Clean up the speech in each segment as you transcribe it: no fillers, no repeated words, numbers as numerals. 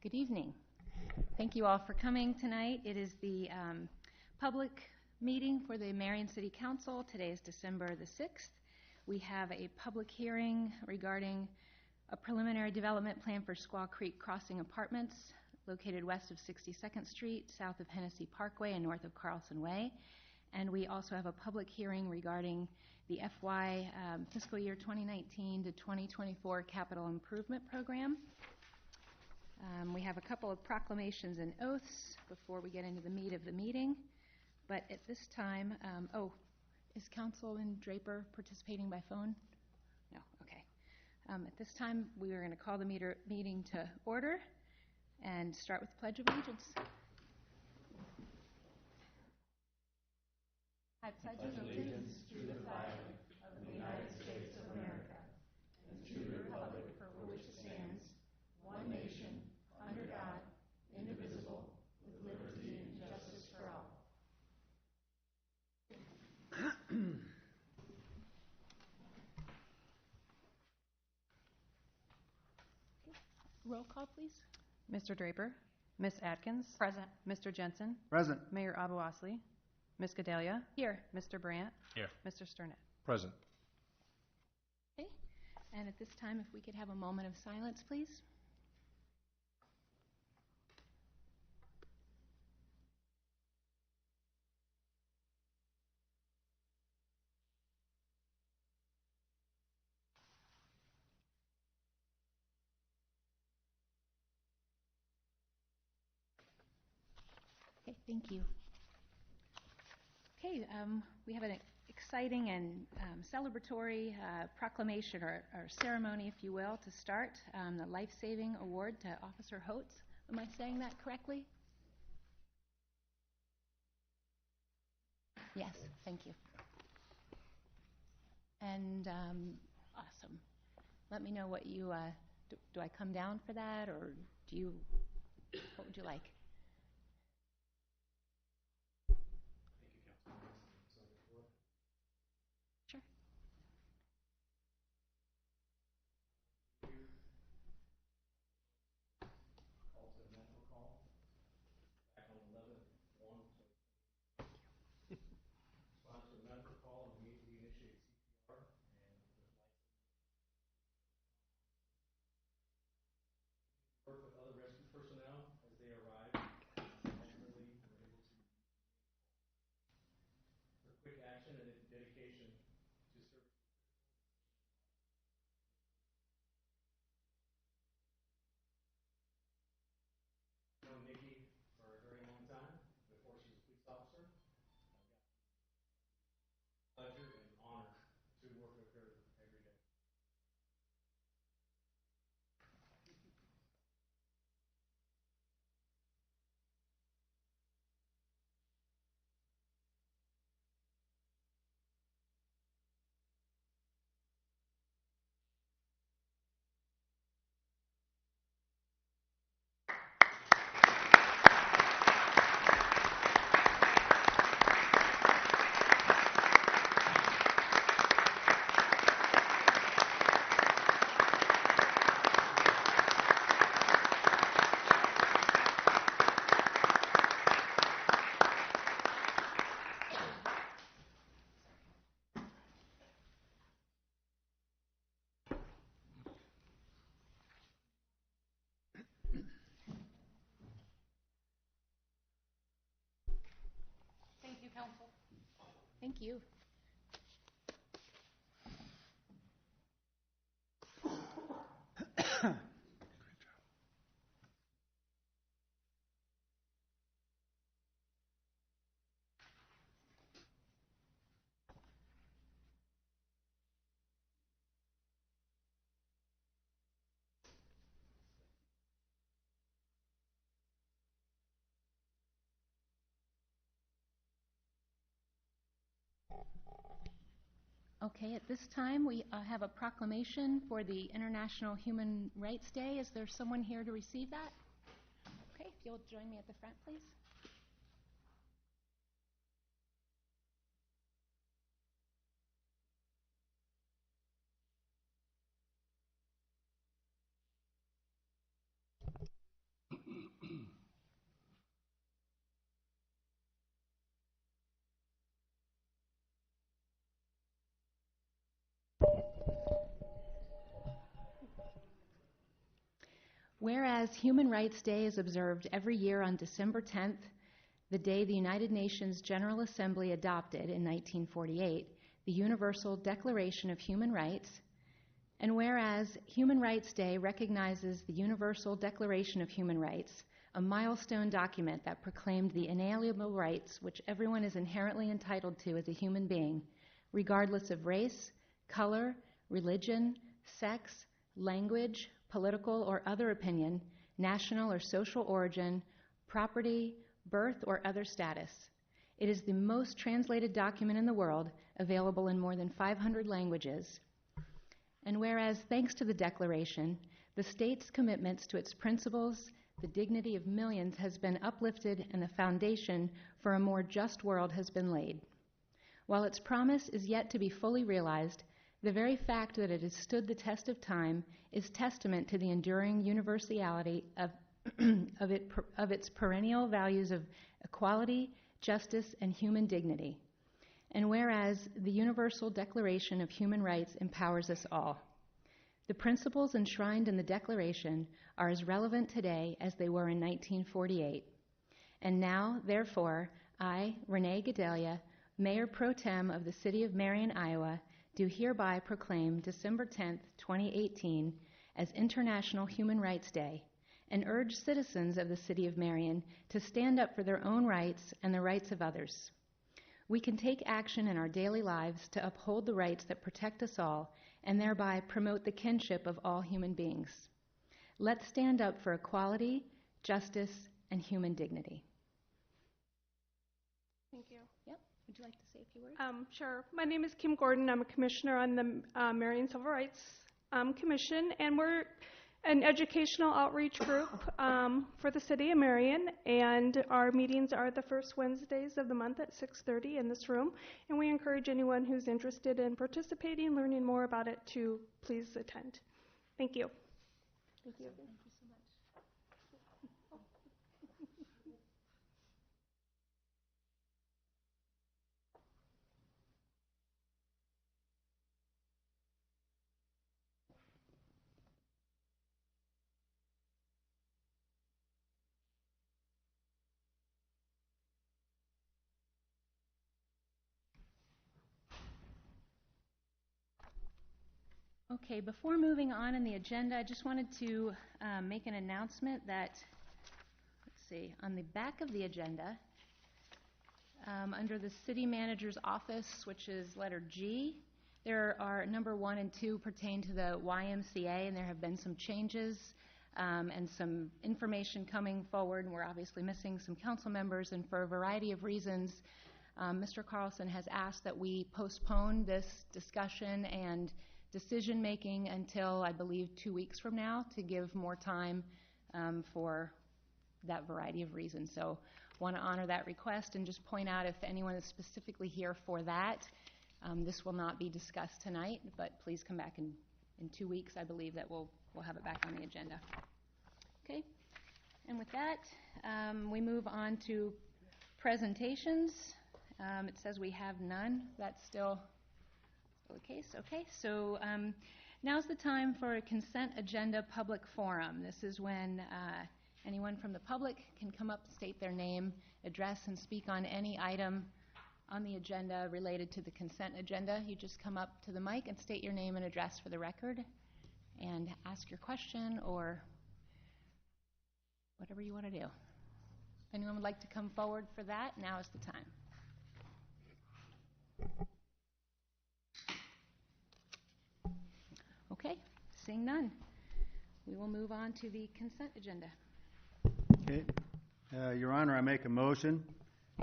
Good evening. Thank you all for coming tonight. It is the public meeting for the Marion City Council. Today is December the 6th. We have a public hearing regarding a preliminary development plan for Squaw Creek Crossing Apartments located west of 62nd Street, south of Hennessy Parkway, and north of Carlson Way. And we also have a public hearing regarding the FY fiscal year 2019 to 2024 capital improvement program. We have a couple of proclamations and oaths before we get into the meat of the meeting. But at this time, is Councilman Draper participating by phone? No, okay. At this time, we are going to call the meeting to order and start with the Pledge of Allegiance. I pledge allegiance to the flag of the United States of America and to the republic for which it stands, one nation, under God, indivisible, with liberty and justice for all. Roll call, please. Mr. Draper, Ms. Atkins. Present. Mr. Jensen. Present. Mayor Abu-Osley. Ms. Gedalia. Here. Mr. Brandt. Here. Mr. Sturnett. Present. Okay. And at this time, if we could have a moment of silence, please. Okay, thank you. Okay, we have an exciting and celebratory proclamation or ceremony, if you will, to start. The Life Saving Award to Officer Holtz. Am I saying that correctly? Yes, thank you. And awesome. Let me know what you, do I come down for that, or what would you like? Sure. Work with other rescue personnel as they arrive. Ultimately, we're able to for quick action and dedication to service. I've known Nikki for a very long time before she was a police officer. I've got the pleasure and honor to work with her every day. Thank you, Council. Thank you. Okay, at this time we have a proclamation for the International Human Rights Day. Is there someone here to receive that? Okay, if you'll join me at the front, please. Whereas Human Rights Day is observed every year on December 10th, the day the United Nations General Assembly adopted in 1948 the Universal Declaration of Human Rights, and whereas Human Rights Day recognizes the Universal Declaration of Human Rights, a milestone document that proclaimed the inalienable rights which everyone is inherently entitled to as a human being, regardless of race, color, religion, sex, language, political or other opinion, national or social origin, property, birth, or other status. It is the most translated document in the world, available in more than 500 languages. And whereas, thanks to the Declaration, the state's commitments to its principles, the dignity of millions has been uplifted, and the foundation for a more just world has been laid. While its promise is yet to be fully realized, the very fact that it has stood the test of time is testament to the enduring universality of its perennial values of equality, justice, and human dignity. And whereas the Universal Declaration of Human Rights empowers us all, the principles enshrined in the Declaration are as relevant today as they were in 1948. And now, therefore, I, Renee Gedalia, Mayor Pro Tem of the City of Marion, Iowa, do hereby proclaim December 10th, 2018 as International Human Rights Day, and urge citizens of the City of Marion to stand up for their own rights and the rights of others. We can take action in our daily lives to uphold the rights that protect us all and thereby promote the kinship of all human beings. Let's stand up for equality, justice, and human dignity. Thank you. Yep. Would you like to say a few words? Sure. My name is Kim Gordon. I'm a commissioner on the Marion Civil Rights Commission, and we're an educational outreach group for the city of Marion, and our meetings are the first Wednesdays of the month at 6:30 in this room, and we encourage anyone who's interested in participating, learning more about it, to please attend. Thank you. Thank you. Thank you so much. Okay, before moving on in the agenda, I just wanted to make an announcement that, let's see, on the back of the agenda, under the city manager's office, which is letter G, there are number 1 and 2 pertain to the YMCA, and there have been some changes and some information coming forward, and we're obviously missing some council members, and for a variety of reasons, Mr. Carlson has asked that we postpone this discussion and decision-making until, I believe, 2 weeks from now to give more time for that variety of reasons. So want to honor that request and just point out, if anyone is specifically here for that, this will not be discussed tonight, but please come back in 2 weeks. I believe that we'll have it back on the agenda. Okay, and with that, we move on to presentations. It says we have none. That's still the case. Okay, so now's the time for a consent agenda public forum. This is when anyone from the public can come up, state their name, address, and speak on any item on the agenda related to the consent agenda. You just come up to the mic and state your name and address for the record and ask your question or whatever you want to do. If anyone would like to come forward for that, now is the time. Okay, seeing none, we will move on to the consent agenda. Okay. Your Honor, I make a motion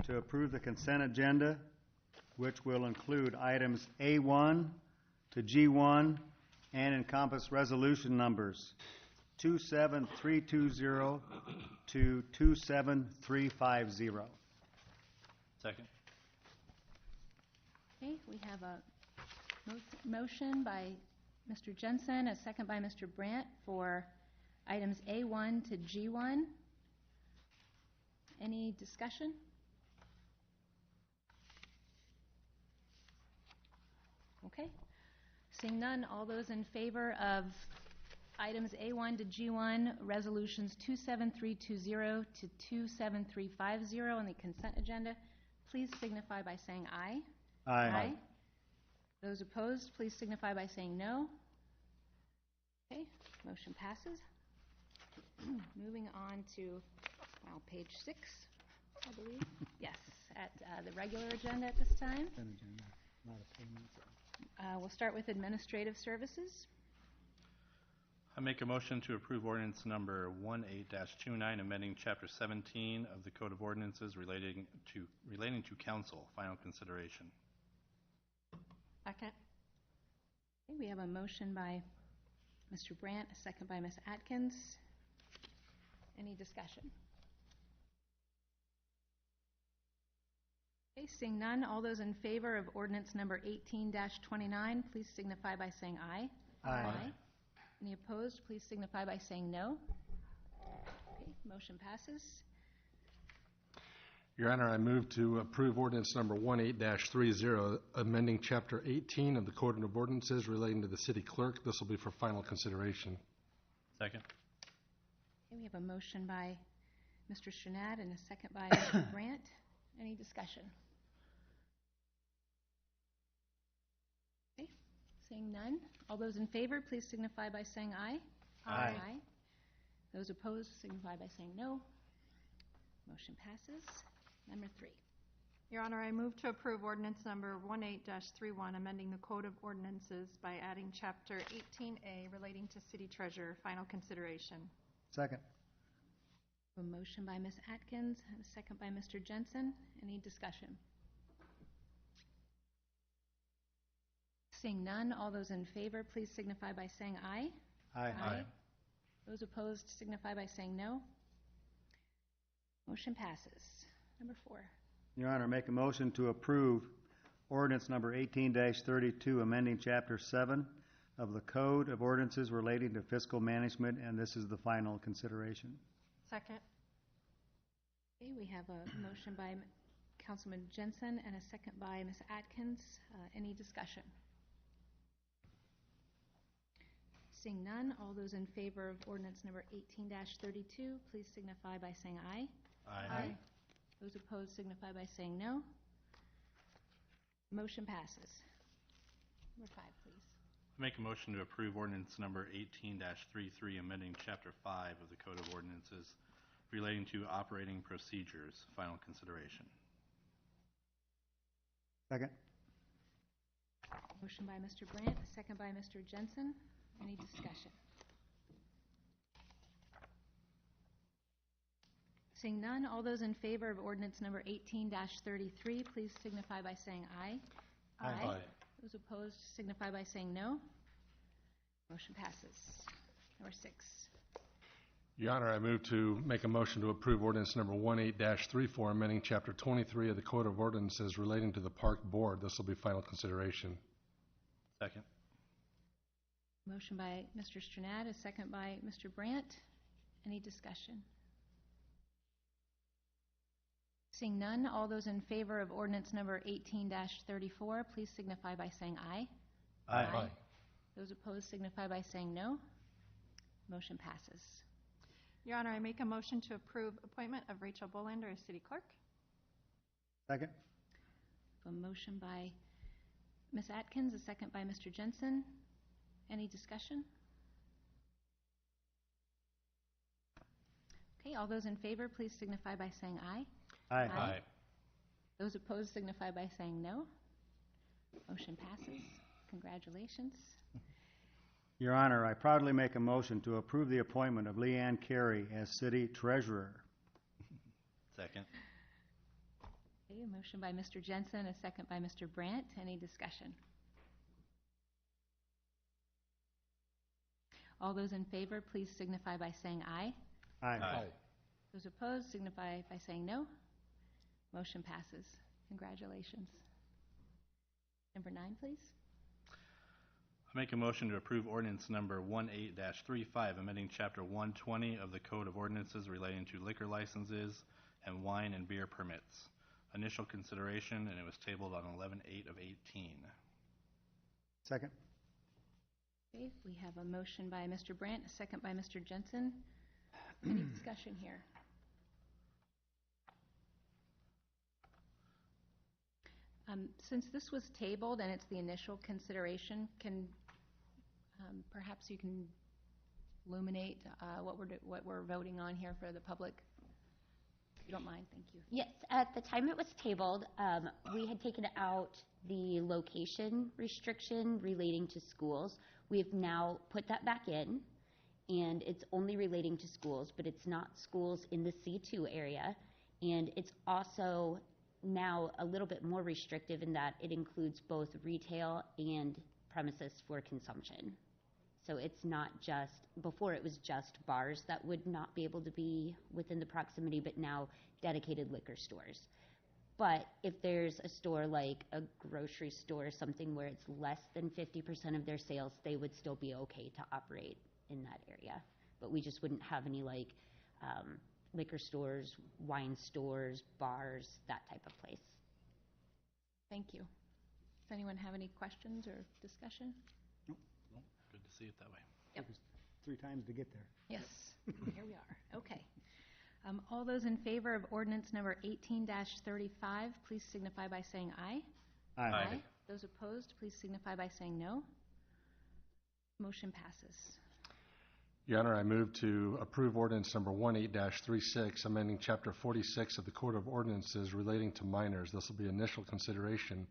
to approve the consent agenda, which will include items A1 to G1 and encompass resolution numbers 27320 to 27350. Second. Okay, we have a motion by Mr. Jensen, a second by Mr. Brandt for items A1 to G1. Any discussion? Okay. Seeing none, all those in favor of items A1 to G1, resolutions 27320 to 27350 on the consent agenda, please signify by saying aye. Aye. Those opposed, please signify by saying no. Okay, motion passes. Moving on to, page 6, I believe. Yes, at the regular agenda at this time. We'll start with administrative services. I make a motion to approve ordinance number 18-29, amending Chapter 17 of the Code of Ordinances relating to council. Final consideration. Second. Okay, we have a motion by Mr. Brandt, a second by Ms. Atkins. Any discussion? Okay, seeing none, all those in favor of ordinance number 18-29, please signify by saying aye. Aye. Any opposed, please signify by saying no. Okay, motion passes. Your Honor, I move to approve ordinance number 18-30, amending Chapter 18 of the Code of Ordinances relating to the city clerk. This will be for final consideration. Second. Okay, we have a motion by Mr. Stranad and a second by Mr. Brandt. Any discussion? Okay, seeing none. All those in favor, please signify by saying aye. Aye. Those opposed, signify by saying no. Motion passes. Number 3. Your Honor, I move to approve ordinance number 18-31, amending the Code of Ordinances by adding Chapter 18A relating to city treasurer. Final consideration. Second. A motion by Ms. Atkins and a second by Mr. Jensen. Any discussion? Seeing none, all those in favor, please signify by saying aye. Aye. Those opposed signify by saying no. Motion passes. Number 4. Your Honor, make a motion to approve ordinance number 18-32, amending Chapter 7 of the Code of Ordinances relating to fiscal management, and this is the final consideration. Second. Okay, we have a motion by Councilman Jensen and a second by Ms. Atkins. Any discussion? Seeing none, all those in favor of ordinance number 18-32, please signify by saying aye. Aye. Those opposed signify by saying no. Motion passes. Number 5, please. I make a motion to approve ordinance number 18-33, amending Chapter 5 of the Code of Ordinances relating to operating procedures. Final consideration. Second. Motion by Mr. Brandt, a second by Mr. Jensen. Any discussion? Seeing none, all those in favor of ordinance number 18-33, please signify by saying aye. Aye. Those opposed signify by saying no. Motion passes. Number 6. Your Honor, I move to make a motion to approve ordinance number 18-34, amending Chapter 23 of the Code of Ordinances relating to the Park Board. This will be final consideration. Second. Motion by Mr. Stranad, a second by Mr. Brandt. Any discussion? Seeing none, all those in favor of ordinance number 18-34, please signify by saying aye. Aye. Those opposed signify by saying no. Motion passes. Your Honor, I make a motion to approve appointment of Rachel Bolander as city clerk. Second. A motion by Ms. Atkins, a second by Mr. Jensen. Any discussion? Okay, all those in favor, please signify by saying aye. Aye. Those opposed signify by saying no. Motion passes. Congratulations. Your Honor, I proudly make a motion to approve the appointment of Leanne Carey as city treasurer. Second. Okay, a motion by Mr. Jensen, a second by Mr. Brandt. Any discussion? All those in favor, please signify by saying aye. Aye. Those opposed signify by saying no. Motion passes. Congratulations. Number 9, please. I make a motion to approve ordinance number 18-35, amending Chapter 120 of the Code of Ordinances relating to liquor licenses and wine and beer permits. Initial consideration, and it was tabled on 11/8/18. Second. Okay, we have a motion by Mr. Brandt, a second by Mr. Jensen. Any discussion here? Since this was tabled and it's the initial consideration, perhaps you can illuminate what we're voting on here for the public? If you don't mind, thank you. Yes, at the time it was tabled, we had taken out the location restriction relating to schools. We've now put that back in, and it's only relating to schools, but it's not schools in the C2 area. And it's also now a little bit more restrictive in that it includes both retail and premises for consumption. So it's not just, before it was just bars that would not be able to be within the proximity, but now dedicated liquor stores. But if there's a store like a grocery store, something where it's less than 50% of their sales, they would still be okay to operate in that area. But we just wouldn't have any like liquor stores, wine stores, bars, that type of place. Thank you. Does anyone have any questions or discussion? Good to see it that way. Yep. 3 times to get there. Yes, here we are. Okay. All those in favor of ordinance number 18-35, please signify by saying aye. Aye. Those opposed, please signify by saying no. Motion passes. Your Honor, I move to approve ordinance number 18-36, amending Chapter 46 of the Code of Ordinances relating to minors. This will be initial consideration.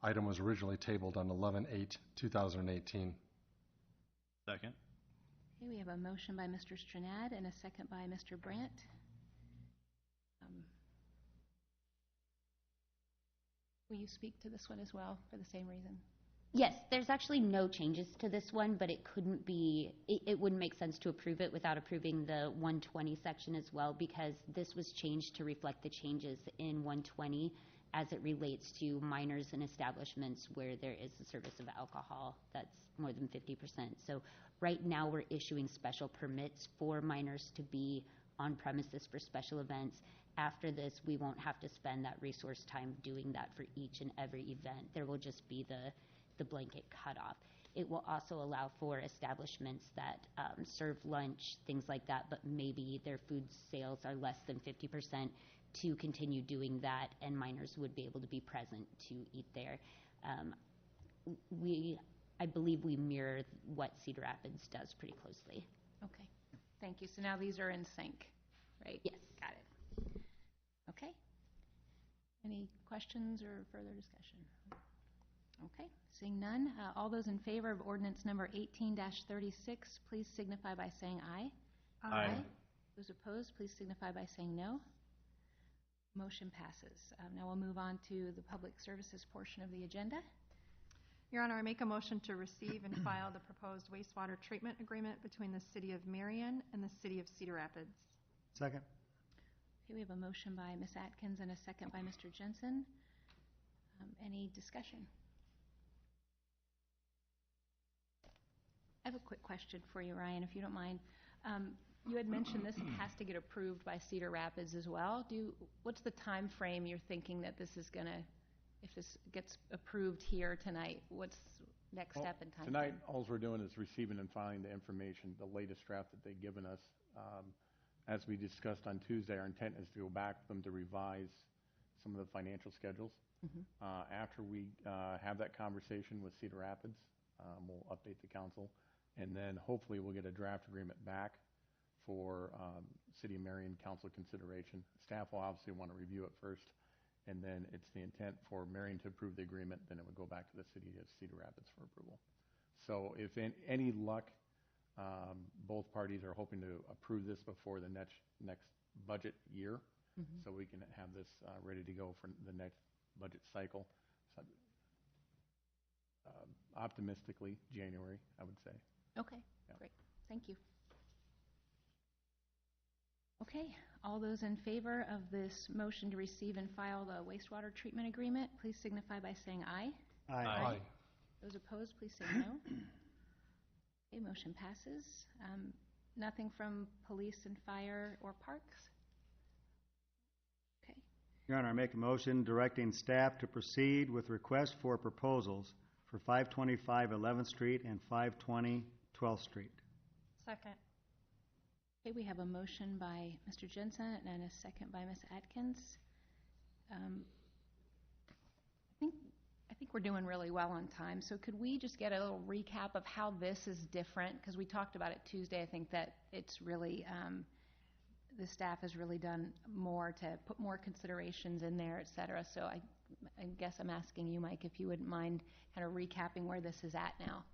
Item was originally tabled on 11/8/2018. Second. Okay, we have a motion by Mr. Stranad and a second by Mr. Brandt. Will you speak to this one as well for the same reason? Yes, there's actually no changes to this one, but it couldn't be, it wouldn't make sense to approve it without approving the 120 section as well, because this was changed to reflect the changes in 120 as it relates to minors and establishments where there is a service of alcohol that's more than 50%. So right now we're issuing special permits for minors to be on premises for special events. After this, we won't have to spend that resource time doing that for each and every event. There will just be the blanket cutoff. It will also allow for establishments that serve lunch, things like that, but maybe their food sales are less than 50% to continue doing that, and minors would be able to be present to eat there. I believe we mirror what Cedar Rapids does pretty closely. Okay, thank you. So now these are in sync, right? Yes. Got it. Okay. Any questions or further discussion? Okay, seeing none. All those in favor of ordinance number 18-36, please signify by saying aye. Aye. Those opposed, please signify by saying no. Motion passes. Now we'll move on to the public services portion of the agenda. Your Honor, I make a motion to receive and file the proposed wastewater treatment agreement between the City of Marion and the City of Cedar Rapids. Second. Okay, we have a motion by Ms. Atkins and a second by Mr. Jensen. Any discussion? I have a quick question for you, Ryan, if you don't mind. You had mentioned this has to get approved by Cedar Rapids as well. What's the time frame you're thinking that this is going to, if this gets approved here tonight, what's next step in time? Tonight, all we're doing is receiving and filing the information, the latest draft that they've given us. As we discussed on Tuesday, our intent is to go back to them to revise some of the financial schedules. After we have that conversation with Cedar Rapids, we'll update the council, and then hopefully we'll get a draft agreement back for City of Marion Council consideration. Staff will obviously want to review it first, and then it's the intent for Marion to approve the agreement, then it would go back to the City of Cedar Rapids for approval. So if in any luck, both parties are hoping to approve this before the next budget year, so we can have this ready to go for the next budget cycle. So, optimistically, January, I would say. Okay, Yeah. great. Thank you. Okay, all those in favor of this motion to receive and file the wastewater treatment agreement, please signify by saying aye. Aye. Those opposed, please say no. Okay, motion passes. Nothing from police and fire or parks? Okay. Your Honor, I make a motion directing staff to proceed with requests for proposals for 525 11th Street and 520 12th Street. Second. Okay, we have a motion by Mr. Jensen and a second by Ms. Atkins. I think we're doing really well on time, so could we just get a little recap of how this is different? Because we talked about it Tuesday. I think that it's really, the staff has really done more to put more considerations in there, et cetera. So I guess I'm asking you, Mike, if you wouldn't mind kind of recapping where this is at now.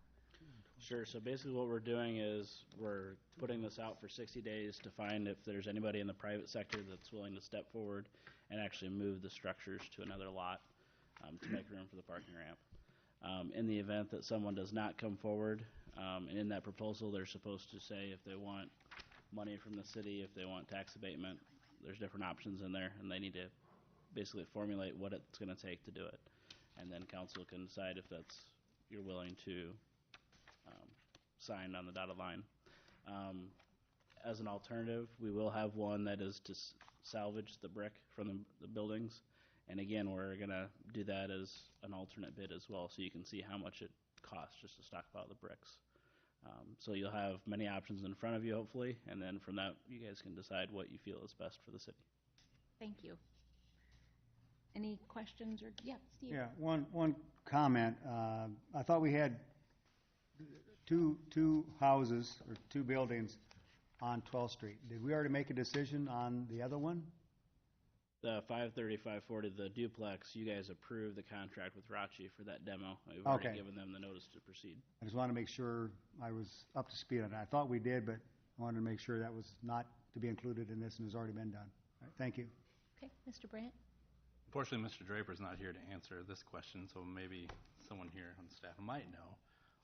Sure. So basically what we're doing is we're putting this out for 60 days to find if there's anybody in the private sector that's willing to step forward and actually move the structures to another lot to make room for the parking ramp. In the event that someone does not come forward, and in that proposal they're supposed to say if they want money from the city, if they want tax abatement, there's different options in there, and they need to basically formulate what it's going to take to do it. And then council can decide if that's you're willing to sign on the dotted line. As an alternative, we will have one that is to salvage the brick from the buildings. And again, we're going to do that as an alternate bid as well, so you can see how much it costs just to stockpile the bricks. So you'll have many options in front of you, hopefully, and then from that, you guys can decide what you feel is best for the city. Thank you. Any questions or, yeah, Steve? Yeah, one comment. I thought we had two houses or two buildings on 12th Street. Did we already make a decision on the other one? The 530, 540, the duplex, you guys approved the contract with Rachi for that demo. We've already Okay. given them the notice to proceed. I just wanted to make sure I was up to speed on it. I thought we did, but I wanted to make sure that was not to be included in this and has already been done. All right, thank you. Okay, Mr. Brandt? Unfortunately, Mr. Draper's not here to answer this question, so maybe someone here on staff might know.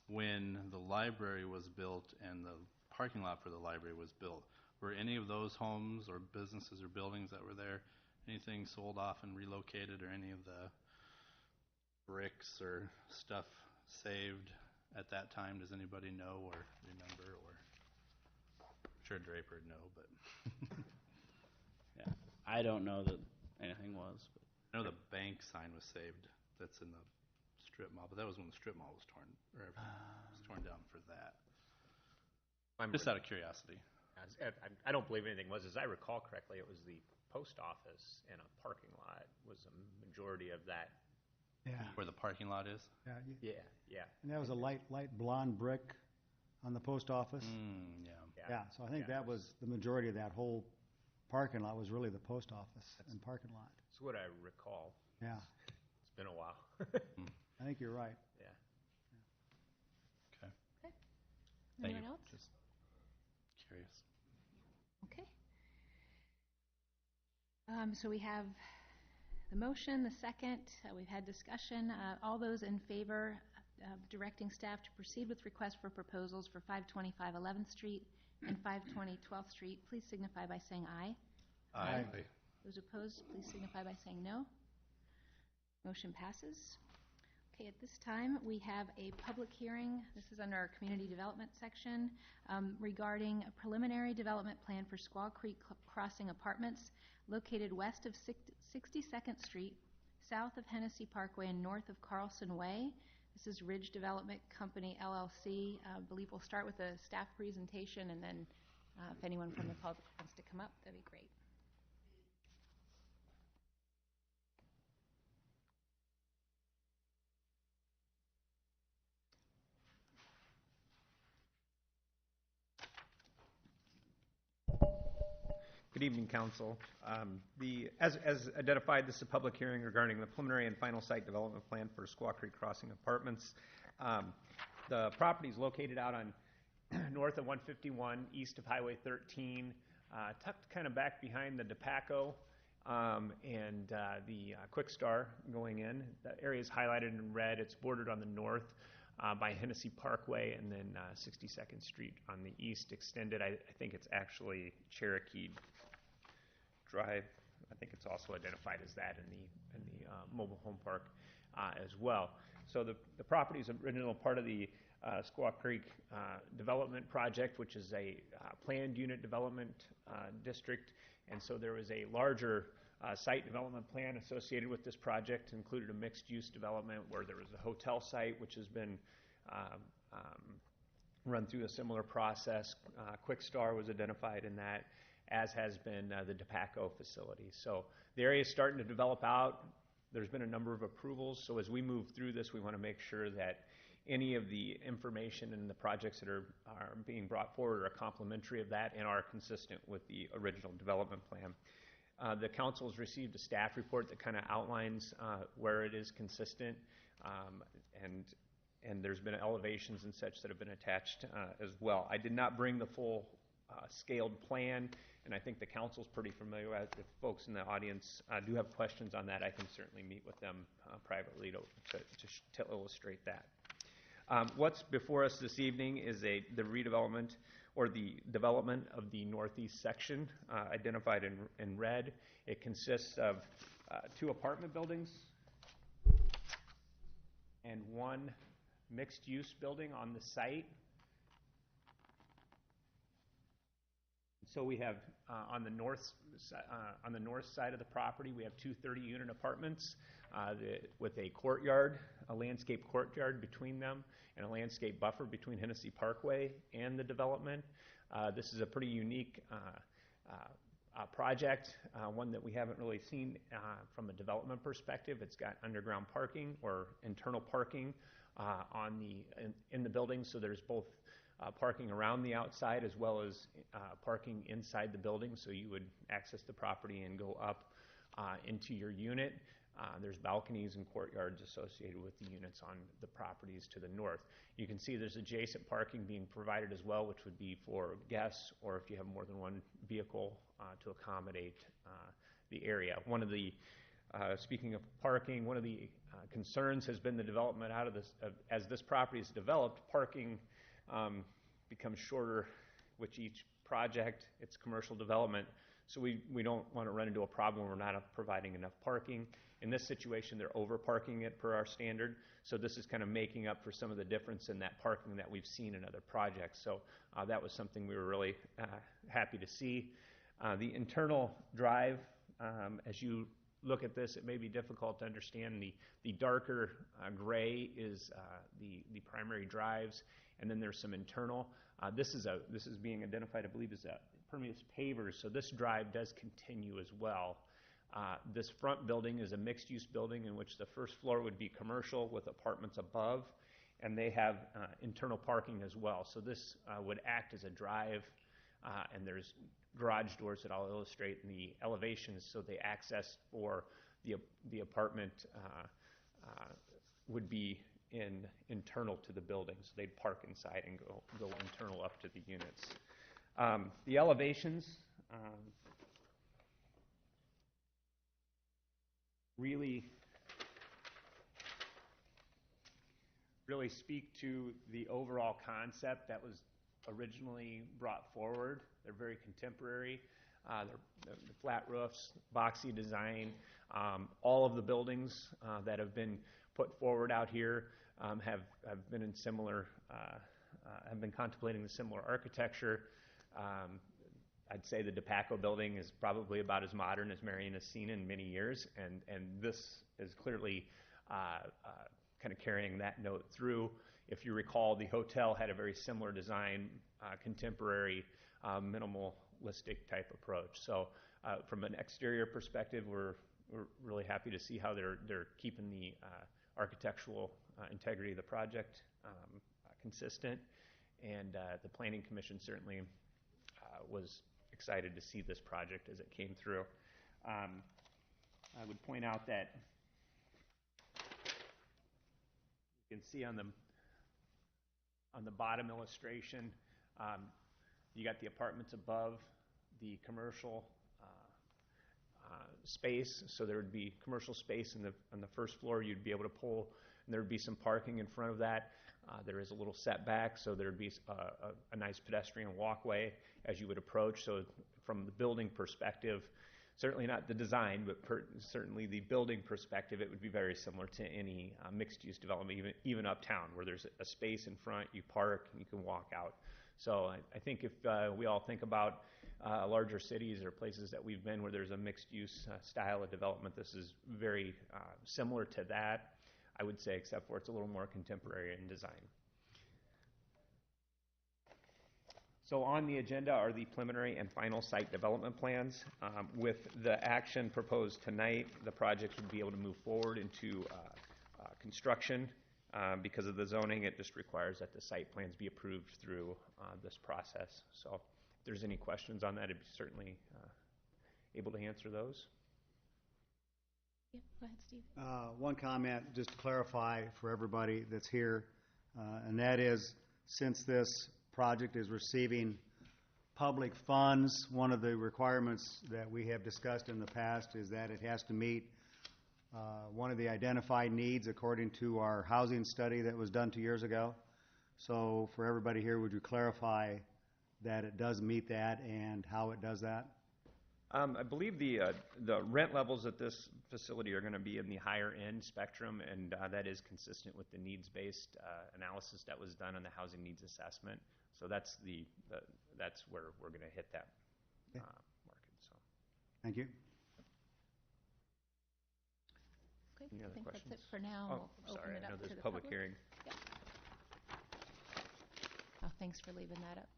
When the library was built and the parking lot for the library was built, were any of those homes or businesses or buildings that were there, anything sold off and relocated, or any of the bricks or stuff saved at that time? Does anybody know or remember? Or I'm sure Draper would know, but Yeah, I don't know that anything was. But I know the bank sign was saved. That's in the strip mall, but that was when the strip mall was torn down for that. Just out of curiosity. I don't believe anything was. As I recall correctly, it was the post office and a parking lot was a majority of that. Yeah. Where the parking lot is? Yeah. Yeah. And that was a light blonde brick on the post office? Yeah. Yeah, so I think that was the majority of that whole parking lot was really the post office and parking lot. That's what I recall. Yeah, It's been a while. I think you're right. Yeah. Okay. Thank Anyone you. else? Just curious. Okay. So we have the motion, the second. We've had discussion. All those in favor of directing staff to proceed with requests for proposals for 525 11th Street and 520 12th Street, please signify by saying aye. Aye. Those opposed, please signify by saying no. Motion passes. Okay, at this time, we have a public hearing. This is under our community development section regarding a preliminary development plan for Squaw Creek Crossing Apartments located west of 62nd Street, south of Hennessy Parkway, and north of Carlson Way. This is Ridge Development Company, LLC. I believe we'll start with a staff presentation, and then if anyone from the public wants to come up, that'd be great. Good evening, Council. As identified, this is a public hearing regarding the preliminary and final site development plan for Squaw Creek Crossing Apartments. The property is located out on north of 151, east of Highway 13, tucked kind of back behind the DePaco and the Quick Star going in. The area is highlighted in red. It's bordered on the north by Hennessy Parkway, and then 62nd Street on the east extended. I think it's actually Cherokee Drive. I think it's also identified as that in the mobile home park as well. So the property is original part of the Squaw Creek Development Project, which is a planned unit development district. And so there was a larger site development plan associated with this project, included a mixed-use development where there was a hotel site, which has been run through a similar process. Quick Star was identified in that, as has been the DePaco facility. So the area is starting to develop out. There's been a number of approvals. So as we move through this, we want to make sure that any of the information and the projects that are being brought forward are complementary of that and are consistent with the original development plan. The council has received a staff report that kind of outlines where it is consistent, and there's been elevations and such that have been attached as well. I did not bring the full scaled plan, and I think the council's pretty familiar with it. If folks in the audience do have questions on that, I can certainly meet with them privately to illustrate that. What's before us this evening is the redevelopment or the development of the northeast section identified in red. It consists of 2 apartment buildings and 1 mixed-use building on the site. So we have on the north side of the property, we have 2 30-unit apartments with a courtyard, a landscape courtyard between them, and a landscape buffer between Hennessy Parkway and the development. This is a pretty unique project, one that we haven't really seen from a development perspective. It's got underground parking or internal parking in the building, so there's both parking around the outside as well as parking inside the building, so you would access the property and go up into your unit. There's balconies and courtyards associated with the units on the properties to the north. You can see there's adjacent parking being provided as well, which would be for guests or if you have more than one vehicle to accommodate the area. Speaking of parking, one of the concerns has been the development out of this. As this property is developed, parking becomes shorter with each project. It's commercial development, so we don't want to run into a problem where we're not providing enough parking. In this situation, they're over parking it per our standard, so this is kind of making up for some of the difference in that parking that we've seen in other projects. So that was something we were really happy to see. The internal drive, as you look at this, it may be difficult to understand. The darker gray is the primary drives, and then there's some internal. This is being identified, I believe, as a permeous pavers, so this drive does continue as well. This front building is a mixed-use building in which the first floor would be commercial with apartments above, and they have internal parking as well. So this would act as a drive, and there's garage doors that I'll illustrate in the elevations, so the access for the apartment would be internal to the building, so they'd park inside and go internal up to the units. The elevations really speak to the overall concept that was originally brought forward. They're very contemporary. The flat roofs, boxy design. All of the buildings that have been put forward out here have been in similar, have been contemplating the similar architecture. I'd say the DePaco building is probably about as modern as Marion has seen in many years, and this is clearly kind of carrying that note through. If you recall, the hotel had a very similar design, contemporary, minimalistic type approach. So from an exterior perspective, we're really happy to see how they're keeping the architectural integrity of the project consistent, and the Planning Commission certainly was excited to see this project as it came through. I would point out that you can see on the bottom illustration, you got the apartments above the commercial space, so there would be commercial space on the first floor. You'd be able to pull, and there would be some parking in front of that. There is a little setback, so there would be a nice pedestrian walkway as you would approach. So from the building perspective, certainly not the design, but certainly the building perspective, it would be very similar to any mixed-use development, even uptown, where there's a space in front, you park, and you can walk out. So I think if we all think about larger cities or places that we've been where there's a mixed-use style of development, this is very similar to that, I would say, except for it's a little more contemporary in design. So on the agenda are the preliminary and final site development plans. With the action proposed tonight, the project would be able to move forward into construction. Because of the zoning, it just requires that the site plans be approved through this process. So if there's any questions on that, I'd be certainly able to answer those. Yeah, go ahead, Steve. One comment, just to clarify for everybody that's here, and that is, since this project is receiving public funds, one of the requirements that we have discussed in the past is that it has to meet one of the identified needs according to our housing study that was done 2 years ago. So for everybody here, would you clarify that it does meet that and how it does that? I believe the rent levels at this facility are going to be in the higher end spectrum, and that is consistent with the needs-based analysis that was done on the housing needs assessment. So that's that's where we're going to hit that market. So, thank you. Okay, Any I other think questions? that's it for now. Oh, We'll sorry, open it I know up there's to the public public. hearing. Yeah. Oh, thanks for leaving that up.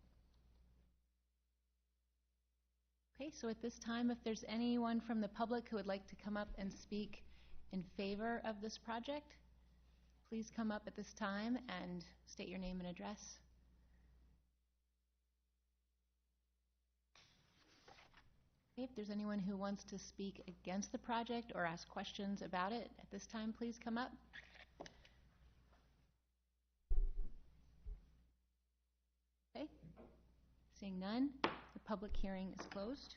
Okay, so at this time, if there's anyone from the public who would like to come up and speak in favor of this project, please come up at this time and state your name and address. Okay, if there's anyone who wants to speak against the project or ask questions about it at this time, please come up. Okay, seeing none, the public hearing is closed.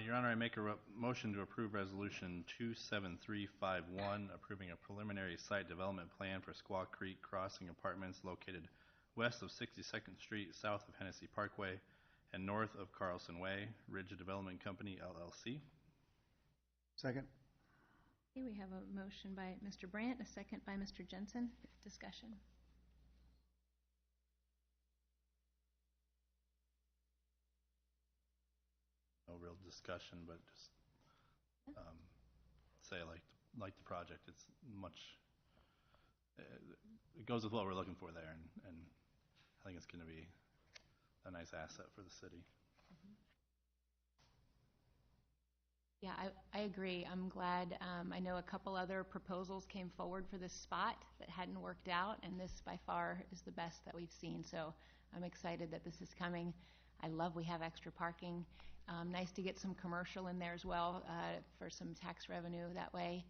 Your Honor, I make a motion to approve Resolution 27351, approving a preliminary site development plan for Squaw Creek Crossing Apartments located west of 62nd Street, south of Hennessy Parkway, and north of Carlson Way, Ridge Development Company, LLC. Second. Okay, we have a motion by Mr. Brandt, a second by Mr. Jensen. Discussion. No real discussion, but just say I like the project. It's much, it goes with what we're looking for there, and I think it's going to be a nice asset for the city. Yeah, I agree. I'm glad. I know a couple other proposals came forward for this spot that hadn't worked out, and this by far is the best that we've seen. So I'm excited that this is coming. I love we have extra parking. Nice to get some commercial in there as well for some tax revenue that way.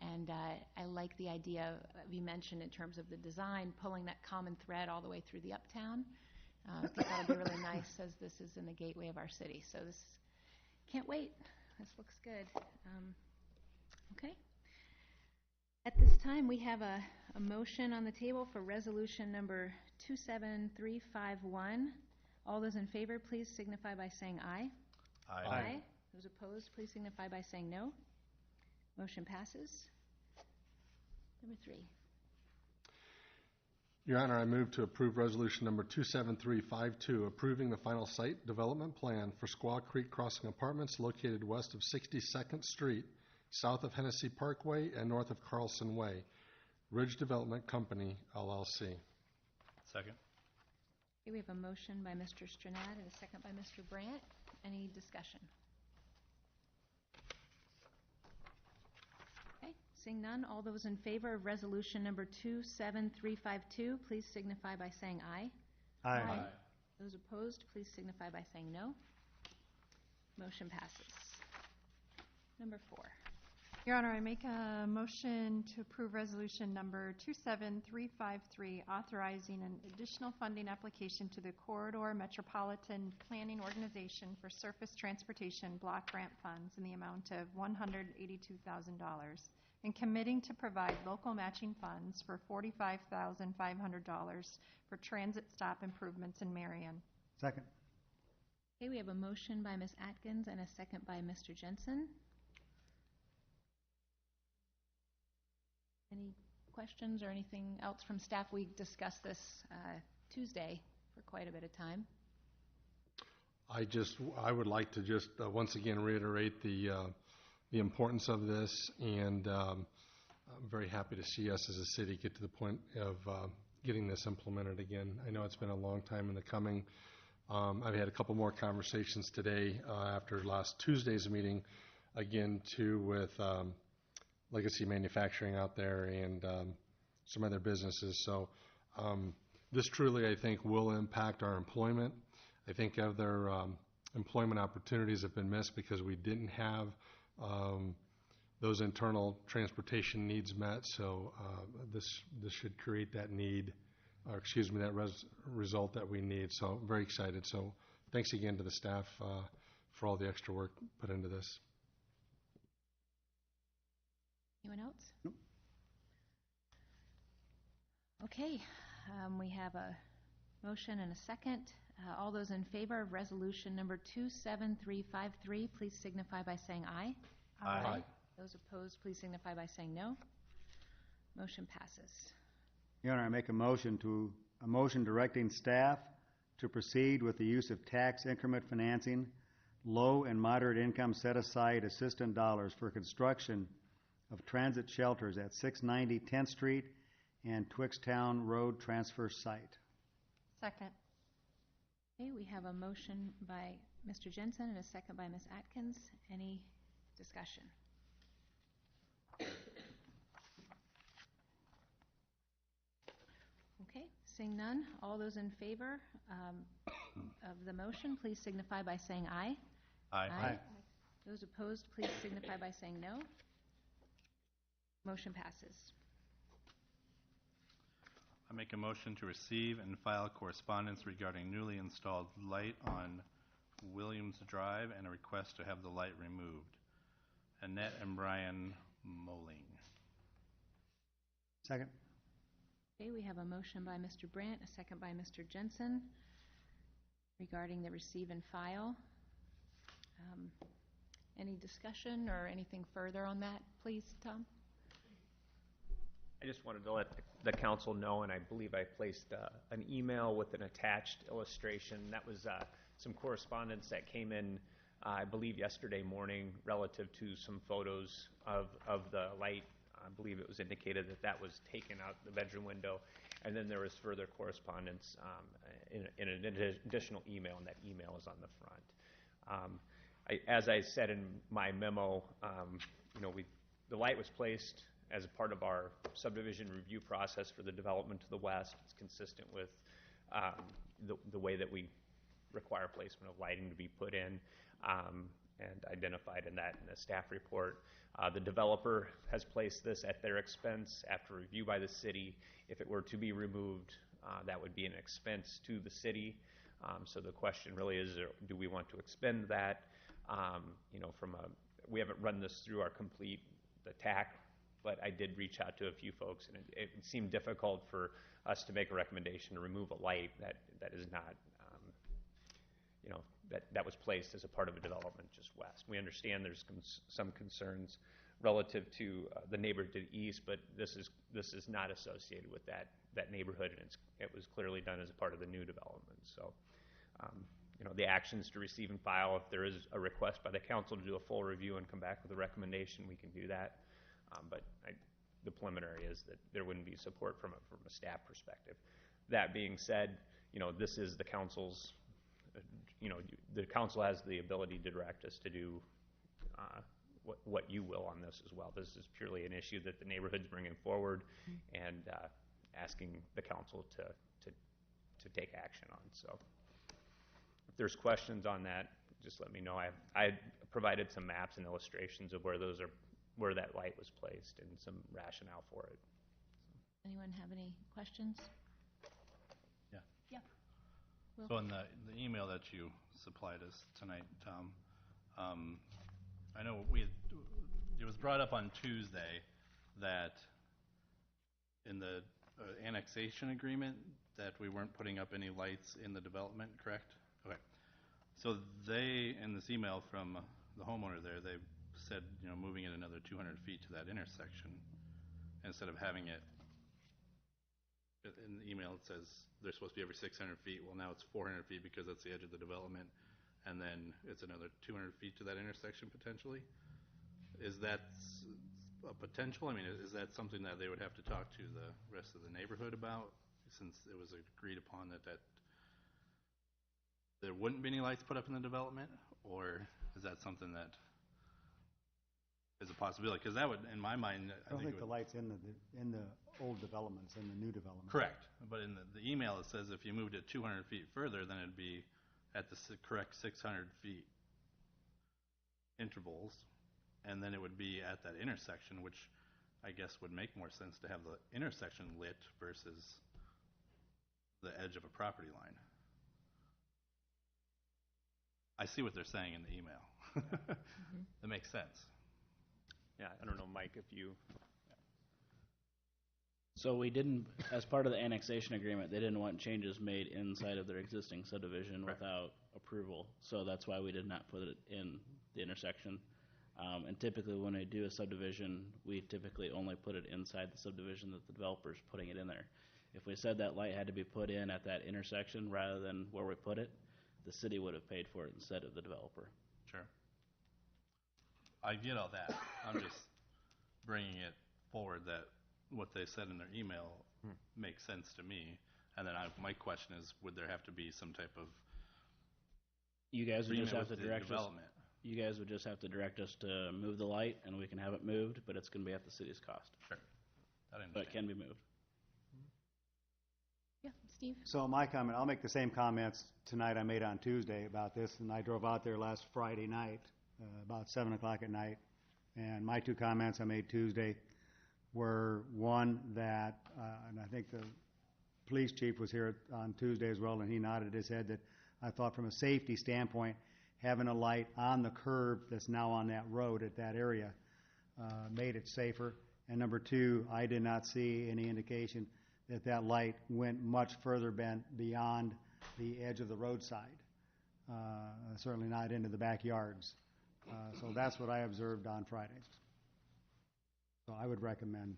And I like the idea you mentioned in terms of the design, pulling that common thread all the way through the uptown. I think that'll be really nice as this is in the gateway of our city. So this, can't wait. This looks good. Okay. At this time, we have a motion on the table for resolution number 27351. All those in favor, please signify by saying aye. Aye. Aye. Those opposed, please signify by saying no. Motion passes. Number 3. Your Honor, I move to approve Resolution Number 27352, approving the final site development plan for Squaw Creek Crossing Apartments located west of 62nd Street, south of Hennessy Parkway, and north of Carlson Way, Ridge Development Company, LLC. Second. Okay, we have a motion by Mr. Stranad and a second by Mr. Brandt. Any discussion? Okay, seeing none, all those in favor of resolution number 27352, please signify by saying aye. Aye. Aye. Those opposed, please signify by saying no. Motion passes. Number 4. Your Honor, I make a motion to approve resolution number 27353, authorizing an additional funding application to the Corridor Metropolitan Planning Organization for Surface Transportation Block Grant Funds in the amount of $182,000, and committing to provide local matching funds for $45,500 for transit stop improvements in Marion. Second. Okay, we have a motion by Ms. Atkins and a second by Mr. Jensen. Any questions or anything else from staff? We discussed this Tuesday for quite a bit of time. I would like to just once again reiterate the importance of this, and I'm very happy to see us as a city get to the point of getting this implemented again. I know it's been a long time in the coming. I've had a couple more conversations today after last Tuesday's meeting, again too, with Legacy Manufacturing out there and some other businesses. So this truly, I think, will impact our employment. I think other employment opportunities have been missed because we didn't have those internal transportation needs met. So this should create that need, or excuse me, that result that we need. So very excited. So thanks again to the staff for all the extra work put into this. Anyone else? Nope. Okay, we have a motion and a second. All those in favor of resolution number 27353, please signify by saying aye. Aye. Those opposed, please signify by saying no. Motion passes. Your Honor, I make a motion directing staff to proceed with the use of tax increment financing, low and moderate income set-aside assistance dollars for construction of transit shelters at 690 10th Street and Twixtown Road transfer site. Second. Okay, we have a motion by Mr. Jensen and a second by Ms. Atkins. Any discussion? Okay, seeing none, all those in favor of the motion, please signify by saying aye. Aye. Those opposed, please signify by saying no. Motion passes. I make a motion to receive and file correspondence regarding newly installed light on Williams Drive and a request to have the light removed. Annette and Brian Moling. Second. Okay, we have a motion by Mr. Brandt, a second by Mr. Jensen regarding the receive and file. Any discussion or anything further on that, please, Tom? I just wanted to let the council know, and I believe I placed an email with an attached illustration. That was some correspondence that came in, I believe, yesterday morning relative to some photos of the light. I believe it was indicated that that was taken out the bedroom window. And then there was further correspondence in an additional email, and that email is on the front. As I said in my memo, the light was placed as a part of our subdivision review process for the development to the west. It's consistent with the way that we require placement of lighting to be put in and identified in the staff report. The developer has placed this at their expense after review by the city. If it were to be removed, that would be an expense to the city. So the question really is, do we want to expend that? We haven't run this through the TAC, but I did reach out to a few folks, and it seemed difficult for us to make a recommendation to remove a light that is not, that was placed as a part of a development just west. We understand there's some concerns relative to the neighborhood to the east, but this is not associated with that neighborhood, and it was clearly done as a part of the new development. So, the actions to receive and file, if there is a request by the council to do a full review and come back with a recommendation, we can do that. But the preliminary is that there wouldn't be support from a staff perspective. That being said, this is the council's, the council has the ability to direct us to do what you will on this as well. This is purely an issue that the neighborhood's bringing forward and asking the council to take action on. So if there's questions on that, just let me know. I provided some maps and illustrations of where that light was placed and some rationale for it. Anyone have any questions? Yeah. Yeah. Will? So in the email that you supplied us tonight, Tom, I know it was brought up on Tuesday that in the annexation agreement that we weren't putting up any lights in the development, correct? Okay. So they, in this email from the homeowner there, they said, moving it another 200 feet to that intersection, instead of having it, in the email it says they're supposed to be every 600 feet. Well, now it's 400 feet because that's the edge of the development, and then it's another 200 feet to that intersection potentially. Is that a potential? I mean, is that something that they would have to talk to the rest of the neighborhood about, since it was agreed upon that there wouldn't be any lights put up in the development? Or is that something that is a possibility? Because that would, in my mind, I don't think the light's in the old developments, in the new development. Correct. But in the email, it says if you moved it 200 feet further, then it'd be at the correct 600 feet intervals, and then it would be at that intersection, which I guess would make more sense to have the intersection lit versus the edge of a property line. I see what they're saying in the email. That makes sense. Yeah, I don't know, Mike, if you... So we didn't, as part of the annexation agreement, they didn't want changes made inside of their existing subdivision without approval. So that's why we did not put it in the intersection. And typically when we do a subdivision, we typically only put it inside the subdivision that the developer's putting it in there. If we said that light had to be put in at that intersection rather than where we put it, the city would have paid for it instead of the developer. Sure. I get all that. I'm just bringing it forward that what they said in their email makes sense to me. And then my question is, would there have to be some type of You guys would just have to the direct us. development? You guys would just have to direct us to move the light, and we can have it moved, but it's going to be at the city's cost. Sure. I understand. But it can be moved. Yeah, Steve? So my comment, I'll make the same comments tonight I made on Tuesday about this, and I drove out there last Friday night, about 7 o'clock at night, and my two comments I made Tuesday were, one, that, and I think the police chief was here on Tuesday as well, and he nodded his head, that I thought from a safety standpoint, having a light on the curb that's now on that road at that area made it safer. And number two, I did not see any indication that that light went much further beyond the edge of the roadside, certainly not into the backyards. So that's what I observed on Friday. So I would recommend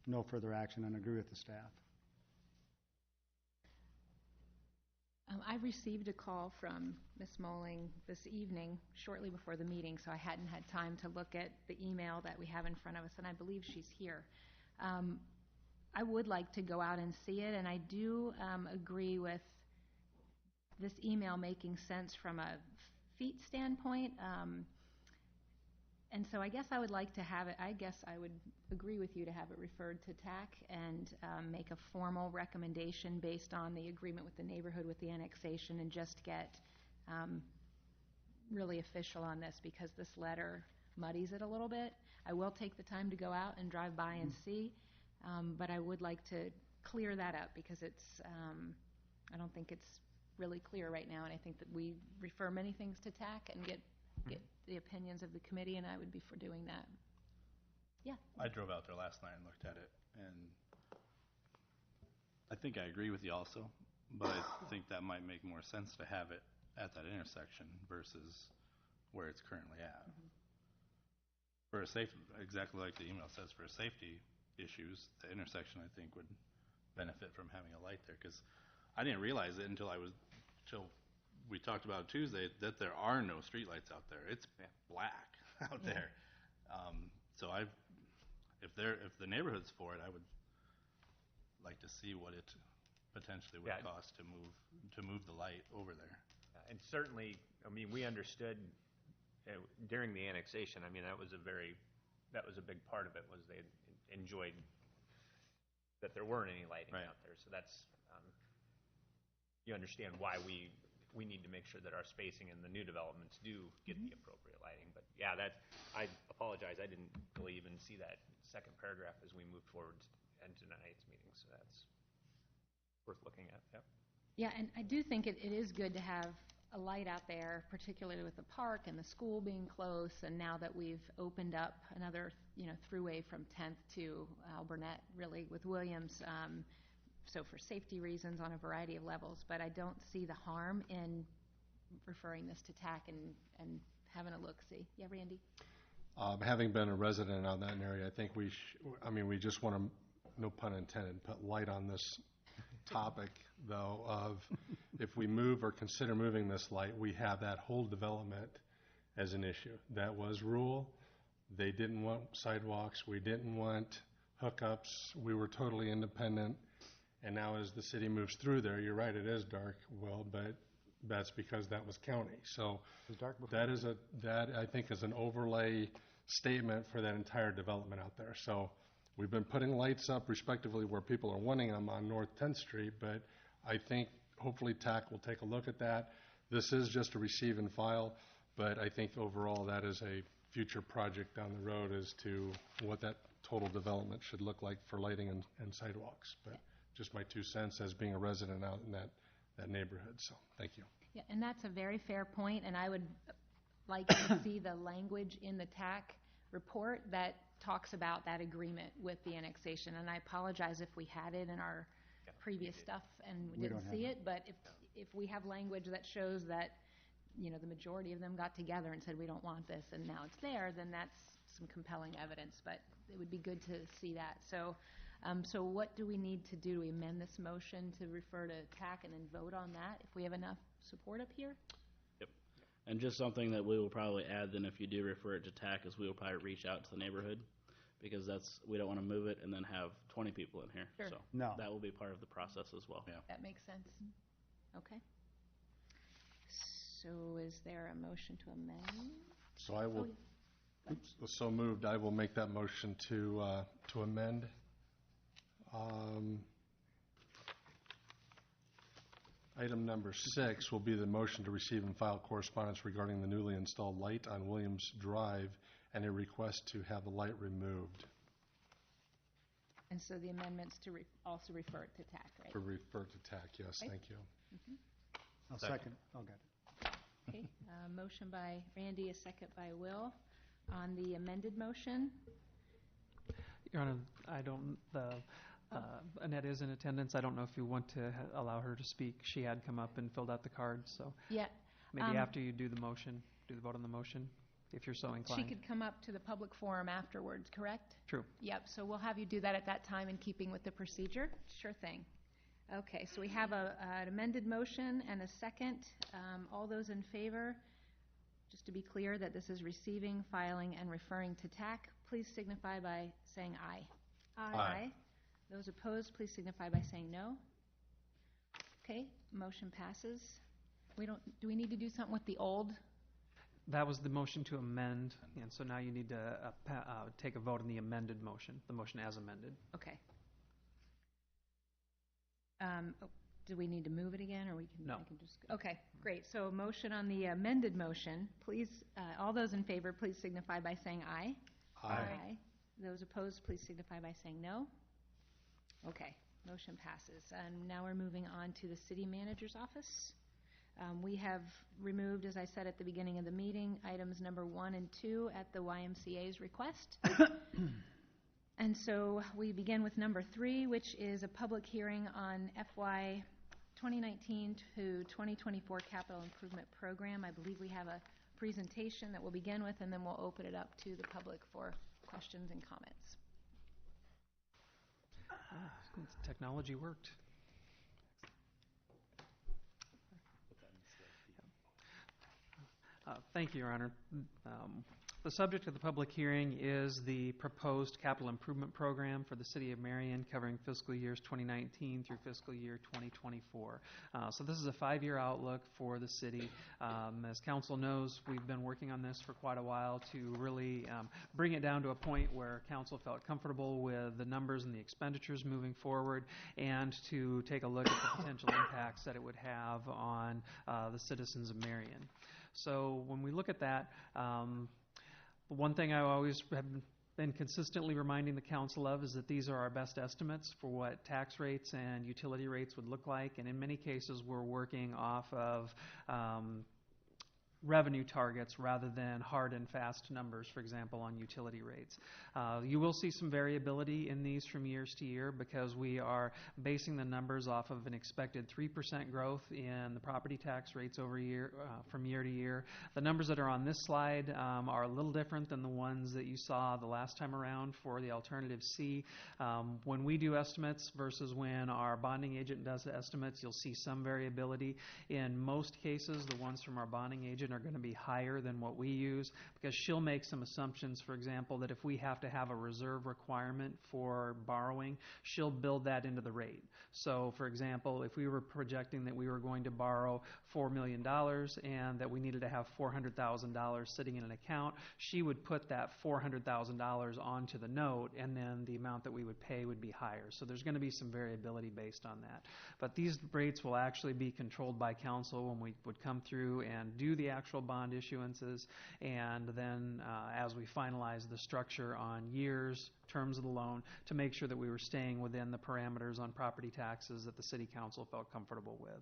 no further action and agree with the staff. I received a call from Ms. Moling this evening, shortly before the meeting, so I hadn't had time to look at the email that we have in front of us, and I believe she's here. I would like to go out and see it, and I do agree with this email making sense from a feet standpoint. And so I guess I would like to have it, I guess I would agree with you to have it referred to TAC and make a formal recommendation based on the agreement with the neighborhood with the annexation, and just get really official on this, because this letter muddies it a little bit. I will take the time to go out and drive by and see, but I would like to clear that up, because it's, I don't think it's really clear right now, and I think that we refer many things to TAC and get the opinions of the committee, and I would be for doing that. Yeah. I drove out there last night and looked at it, and I think I agree with you also, but I think that might make more sense to have it at that intersection versus where it's currently at. For a safety, exactly like the email says, for safety issues, the intersection I think would benefit from having a light there, because I didn't realize it until we talked about Tuesday that there are no streetlights out there. It's black out there. So if the neighborhood's for it, I would like to see what it potentially would cost to move the light over there. And certainly, I mean, we understood during the annexation, I mean, that was a big part of it, was they enjoyed that there weren't any lighting out there. So that's, you understand why we need to make sure that our spacing in the new developments do get the appropriate lighting. But yeah, I apologize, I didn't really even see that second paragraph as we moved forward into tonight's meeting, so that's worth looking at. Yep. Yeah, and I do think it is good to have a light out there, particularly with the park and the school being close, and now that we've opened up another, throughway from 10th to Burnett, really, with Williams, so for safety reasons on a variety of levels. But I don't see the harm in referring this to TAC and having a look-see. Yeah, Randy? Having been a resident on that area, I think we just want to, no pun intended, put light on this topic, though, of if we move or consider moving this light, we have that whole development as an issue. That was rural. They didn't want sidewalks. We didn't want hookups. We were totally independent. And now as the city moves through there, you're right, it is dark, Will, but that's because that was county. So that I think is an overlay statement for that entire development out there. So we've been putting lights up respectively where people are wanting them on North 10th Street, but I think hopefully TAC will take a look at that. This is just a receive and file, but I think overall that is a future project down the road as to what that total development should look like for lighting and sidewalks. But just my 2 cents as being a resident out in that neighborhood. So thank you. Yeah, and that's a very fair point, and I would like to see the language in the TAC report that talks about that agreement with the annexation. And I apologize if we had it in our previous stuff and we didn't see it, but if we have language that shows that, you know, the majority of them got together and said we don't want this and now it's there, then that's some compelling evidence, but it would be good to see that. So so what do we need to do? Do we amend this motion to refer to TAC and then vote on that if we have enough support up here? Yep. And just something that we will probably add then if you do refer it to TAC is we will probably reach out to the neighborhood, because we don't want to move it and then have 20 people in here. Sure. So No. that will be part of the process as well. Yeah. That makes sense. Okay. So is there a motion to amend? So I will, yeah. so moved. I will make that motion to amend. Item number 6 will be the motion to receive and file correspondence regarding the newly installed light on Williams Drive and a request to have the light removed. And so the amendments to also refer it to TAC, right? To refer to TAC, yes, Okay. thank you. I'll second. Oh, got it. Okay, motion by Randy, a second by Will. On the amended motion, Your Honor, I don't, Annette is in attendance. I don't know if you want to allow her to speak. She had come up and filled out the card, so yeah. maybe after you do the motion, do the vote on the motion, if you're so inclined. She could come up to the public forum afterwards, correct? True. Yep, so we'll have you do that at that time in keeping with the procedure. Sure thing. Okay, so we have an amended motion and a second. All those in favor, just to be clear that this is receiving, filing, and referring to TAC, please signify by saying aye. Aye. Those opposed, please signify by saying no. Okay, motion passes. Do we need to do something with the old? That was the motion to amend, and so now you need to take a vote on the amended motion, the motion as amended. Okay. Do we need to move it again, or we can? No. I can just, okay, great. So a motion on the amended motion. Please, all those in favor, please signify by saying aye. Aye. Those opposed, please signify by saying no. Okay, motion passes. And now we're moving on to the city manager's office. We have removed, as I said at the beginning of the meeting, items number 1 and 2 at the YMCA's request. And so we begin with number 3, which is a public hearing on FY 2019 to 2024 Capital Improvement Program. I believe we have a presentation that we'll begin with, and then we'll open it up to the public for questions and comments. Technology worked. Thank you, Your Honor. The subject of the public hearing is the proposed capital improvement program for the City of Marion covering fiscal years 2019 through fiscal year 2024. So this is a 5-year outlook for the city. As council knows, we've been working on this for quite a while to really bring it down to a point where council felt comfortable with the numbers and the expenditures moving forward, and to take a look at the potential impacts that it would have on the citizens of Marion. So when we look at that, one thing I always have been consistently reminding the council of is that these are our best estimates for what tax rates and utility rates would look like, and in many cases we're working off of revenue targets rather than hard and fast numbers, for example, on utility rates. You will see some variability in these from years to year because we are basing the numbers off of an expected 3% growth in the property tax rates over year, from year to year. The numbers that are on this slide are a little different than the ones that you saw the last time around for the alternative C. When we do estimates versus when our bonding agent does estimates, you'll see some variability. In most cases, the ones from our bonding agent are going to be higher than what we use because she'll make some assumptions, for example, that if we have to have a reserve requirement for borrowing, she'll build that into the rate. So, for example, if we were projecting that we were going to borrow $4 million and that we needed to have $400,000 sitting in an account, she would put that $400,000 onto the note, and then the amount that we would pay would be higher. So there's going to be some variability based on that. But these rates will actually be controlled by council when we would come through and do the actual bond issuances, and then as we finalize the structure on years, terms of the loan, to make sure that we were staying within the parameters on property taxes that the city council felt comfortable with.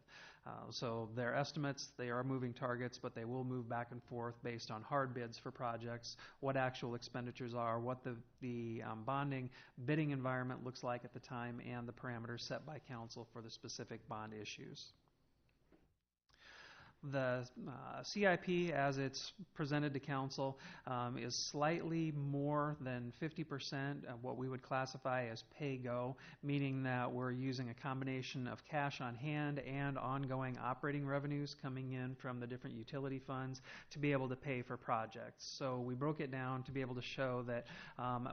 So their estimates, they are moving targets, but they will move back and forth based on hard bids for projects, what actual expenditures are, what the bonding bidding environment looks like at the time, and the parameters set by council for the specific bond issues. The CIP, as it's presented to council, is slightly more than 50% of what we would classify as pay-go, meaning that we're using a combination of cash on hand and ongoing operating revenues coming in from the different utility funds to be able to pay for projects. So we broke it down to be able to show that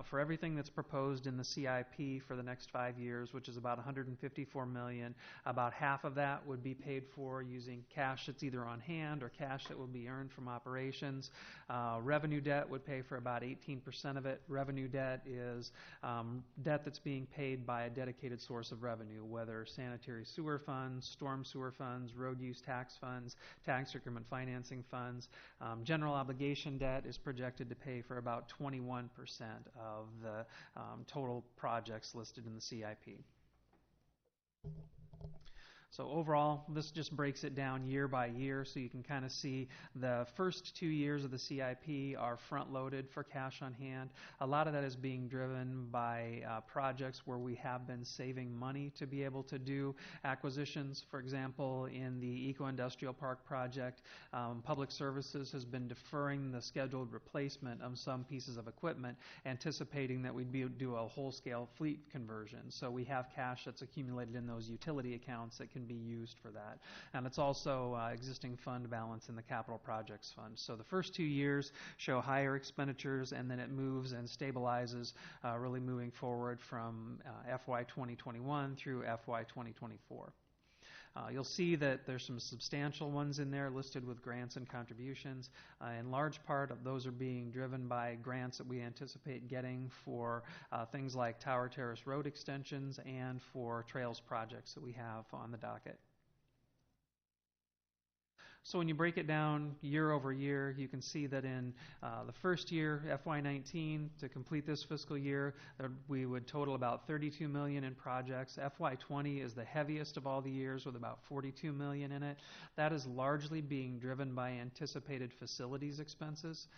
for everything that's proposed in the CIP for the next 5 years, which is about $154 million, about half of that would be paid for using cash that's either on hand or cash that will be earned from operations. Revenue debt would pay for about 18% of it. Revenue debt is debt that's being paid by a dedicated source of revenue, whether sanitary sewer funds, storm sewer funds, road use tax funds, tax increment financing funds. General obligation debt is projected to pay for about 21% of the total projects listed in the CIP. So overall, this just breaks it down year by year, so you can kind of see the first 2 years of the CIP are front-loaded for cash on hand. A lot of that is being driven by projects where we have been saving money to be able to do acquisitions. For example, in the Eco-Industrial Park project, Public Services has been deferring the scheduled replacement of some pieces of equipment, anticipating that we'd do a whole-scale fleet conversion. So we have cash that's accumulated in those utility accounts that can be used for that. And it's also existing fund balance in the capital projects fund. So the first 2 years show higher expenditures, and then it moves and stabilizes, really moving forward from FY 2021 through FY 2024. You'll see that there's some substantial ones in there listed with grants and contributions. In large part, of those are being driven by grants that we anticipate getting for things like Tower Terrace road extensions and for trails projects that we have on the docket. So when you break it down year over year, you can see that in the first year, FY19, to complete this fiscal year, we would total about $32 million in projects. FY20 is the heaviest of all the years with about $42 million in it. That is largely being driven by anticipated facilities expenses.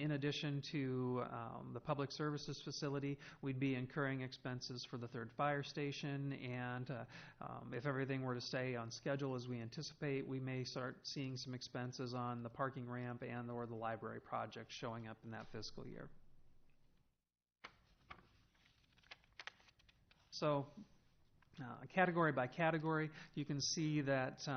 In addition to the public services facility, we'd be incurring expenses for the third fire station, and if everything were to stay on schedule as we anticipate, we may start seeing some expenses on the parking ramp and or the library project showing up in that fiscal year. So category by category, you can see that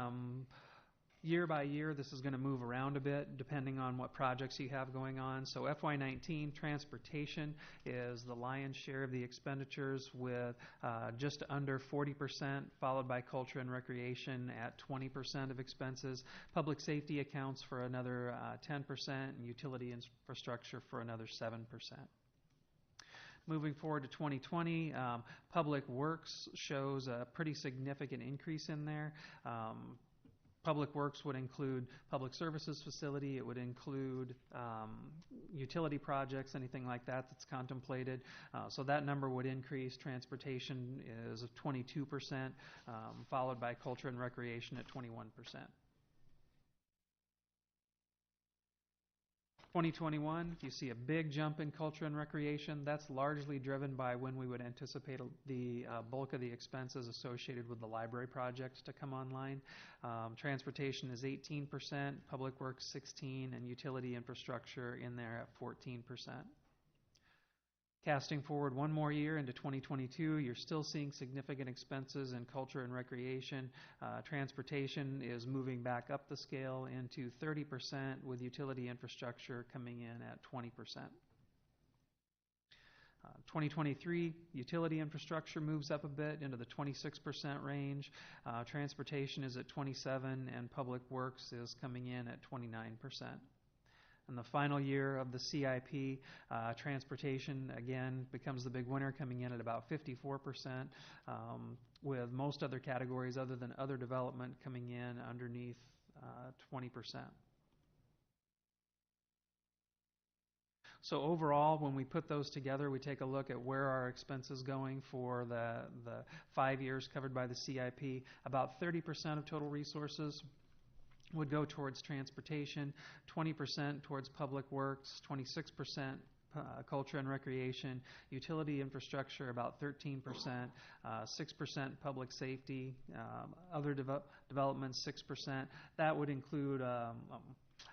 year by year, this is going to move around a bit depending on what projects you have going on. So FY19, transportation is the lion's share of the expenditures with just under 40%, followed by culture and recreation at 20% of expenses. Public safety accounts for another 10%, and utility infrastructure for another 7%. Moving forward to 2020, Public Works shows a pretty significant increase in there. Public Works would include public services facility. It would include utility projects, anything like that that's contemplated. So that number would increase. Transportation is 22%, followed by culture and recreation at 21%. 2021, you see a big jump in culture and recreation. That's largely driven by when we would anticipate the bulk of the expenses associated with the library projects to come online. Transportation is 18%, public works 16%, and utility infrastructure in there at 14%. Casting forward one more year into 2022, you're still seeing significant expenses in culture and recreation. Transportation is moving back up the scale into 30%, with utility infrastructure coming in at 20%. 2023, utility infrastructure moves up a bit into the 26% range. Transportation is at 27%, and public works is coming in at 29%. In the final year of the CIP, transportation, again, becomes the big winner, coming in at about 54%, with most other categories other than other development coming in underneath 20%. So overall, when we put those together, we take a look at where our expenses going for the 5 years covered by the CIP. About 30% of total resources would go towards transportation, 20% towards public works, 26% culture and recreation, utility infrastructure about 13%, 6% public safety, other developments 6%. That would include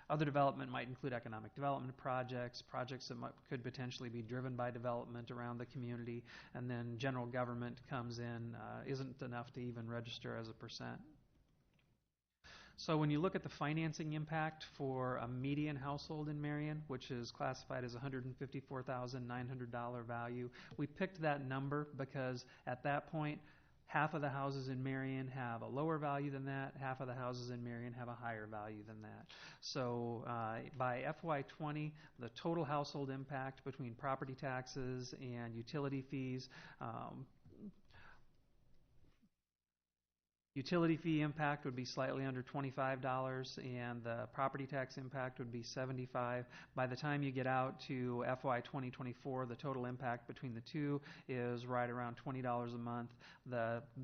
other development might include economic development projects that could potentially be driven by development around the community, and then general government comes in, isn't enough to even register as a percent. So when you look at the financing impact for a median household in Marion, which is classified as $154,900 value, we picked that number because at that point, half of the houses in Marion have a lower value than that, half of the houses in Marion have a higher value than that. So by FY20, the total household impact between property taxes and utility fees, utility fee impact would be slightly under $25, and the property tax impact would be $75. By the time you get out to FY 2024, the total impact between the two is right around $20 a month.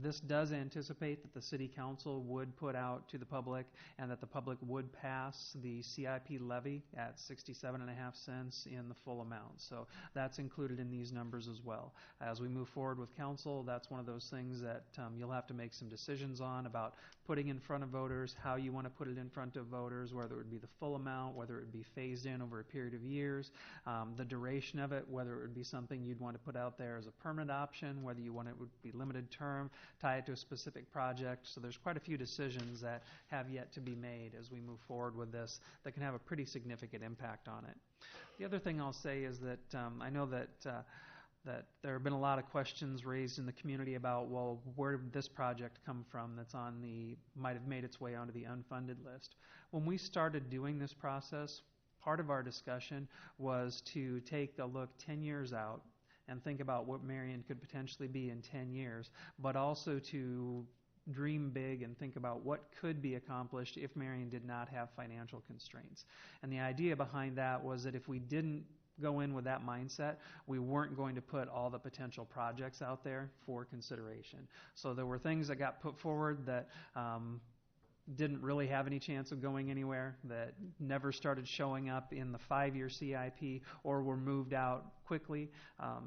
This does anticipate that the City Council would put out to the public and that the public would pass the CIP levy at 67.5 cents in the full amount. So that's included in these numbers as well. As we move forward with council, that's one of those things that you'll have to make some decisions on about putting in front of voters, how you want to put it in front of voters, whether it would be the full amount, whether it would be phased in over a period of years, the duration of it, whether it would be something you'd want to put out there as a permanent option, whether you want it would be limited term, tie it to a specific project. So there's quite a few decisions that have yet to be made as we move forward with this that can have a pretty significant impact on it. The other thing I'll say is that I know that there have been a lot of questions raised in the community about, well, where did this project come from that's might have made its way onto the unfunded list. When we started doing this process, part of our discussion was to take a look 10 years out and think about what Marion could potentially be in 10 years, but also to dream big and think about what could be accomplished if Marion did not have financial constraints. And the idea behind that was that if we didn't go in with that mindset, we weren't going to put all the potential projects out there for consideration. So there were things that got put forward that didn't really have any chance of going anywhere, that never started showing up in the 5-year CIP or were moved out quickly.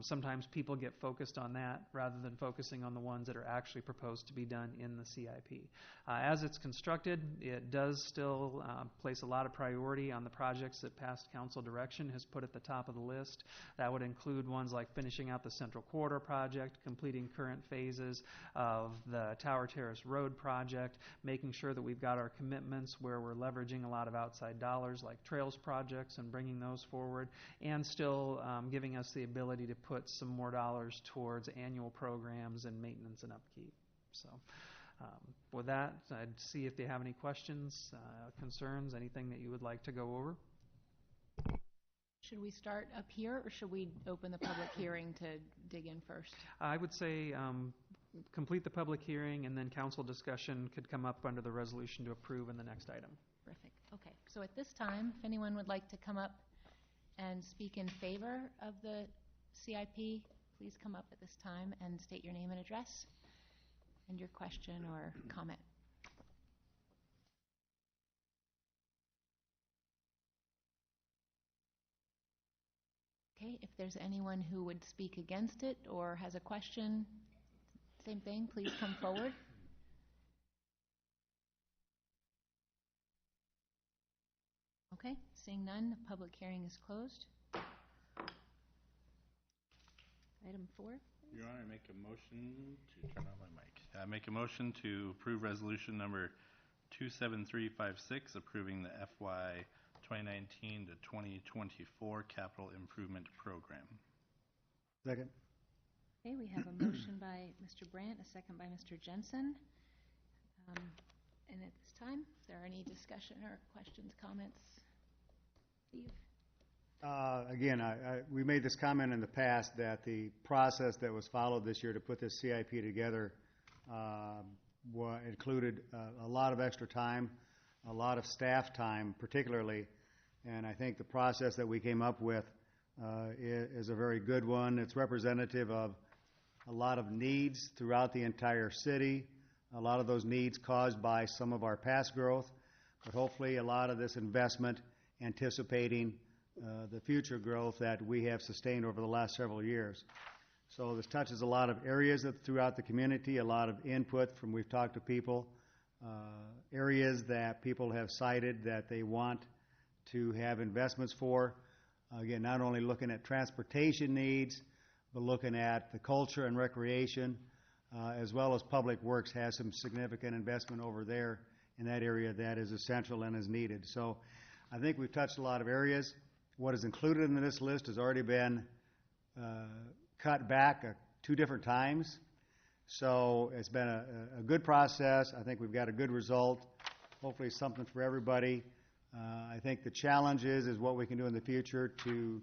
Sometimes people get focused on that rather than focusing on the ones that are actually proposed to be done in the CIP. As it's constructed, it does still place a lot of priority on the projects that past council direction has put at the top of the list. That would include ones like finishing out the Central Corridor project, completing current phases of the Tower Terrace Road project, making sure that we've got our commitments where we're leveraging a lot of outside dollars like trails projects and bringing those forward, and still giving us the ability to put some more dollars towards annual programs and maintenance and upkeep. So with that, I'd see if they have any questions, concerns, anything that you would like to go over. Should we start up here, or should we open the public hearing to dig in first? I would say complete the public hearing, and then council discussion could come up under the resolution to approve in the next item. Perfect. Okay. So at this time, if anyone would like to come up and speak in favor of the CIP, please come up at this time and state your name and address and your question or comment. Okay, if there's anyone who would speak against it or has a question, same thing, please come forward. Okay, seeing none, the public hearing is closed. Item 4. Your Honor, I make a motion to turn on my mic. I make a motion to approve resolution number 27356, approving the FY 2019 to 2024 capital improvement program. Second. Okay, we have a motion by Mr. Brandt, a second by Mr. Jensen. And at this time, if there are any discussion or questions, comments? Steve? Again, we made this comment in the past that the process that was followed this year to put this CIP together included a lot of extra time, a lot of staff time particularly, and I think the process that we came up with is a very good one. It's representative of a lot of needs throughout the entire city, a lot of those needs caused by some of our past growth, but hopefully a lot of this investment anticipating the future growth that we have sustained over the last several years. So this touches a lot of areas throughout the community, a lot of input from we've talked to people, areas that people have cited that they want to have investments for. Again, not only looking at transportation needs, but looking at the culture and recreation, as well as Public Works has some significant investment over there in that area that is essential and is needed. So I think we've touched a lot of areas. What is included in this list has already been cut back 2 different times. So it's been a good process. I think we've got a good result, hopefully something for everybody. I think the challenge is what we can do in the future to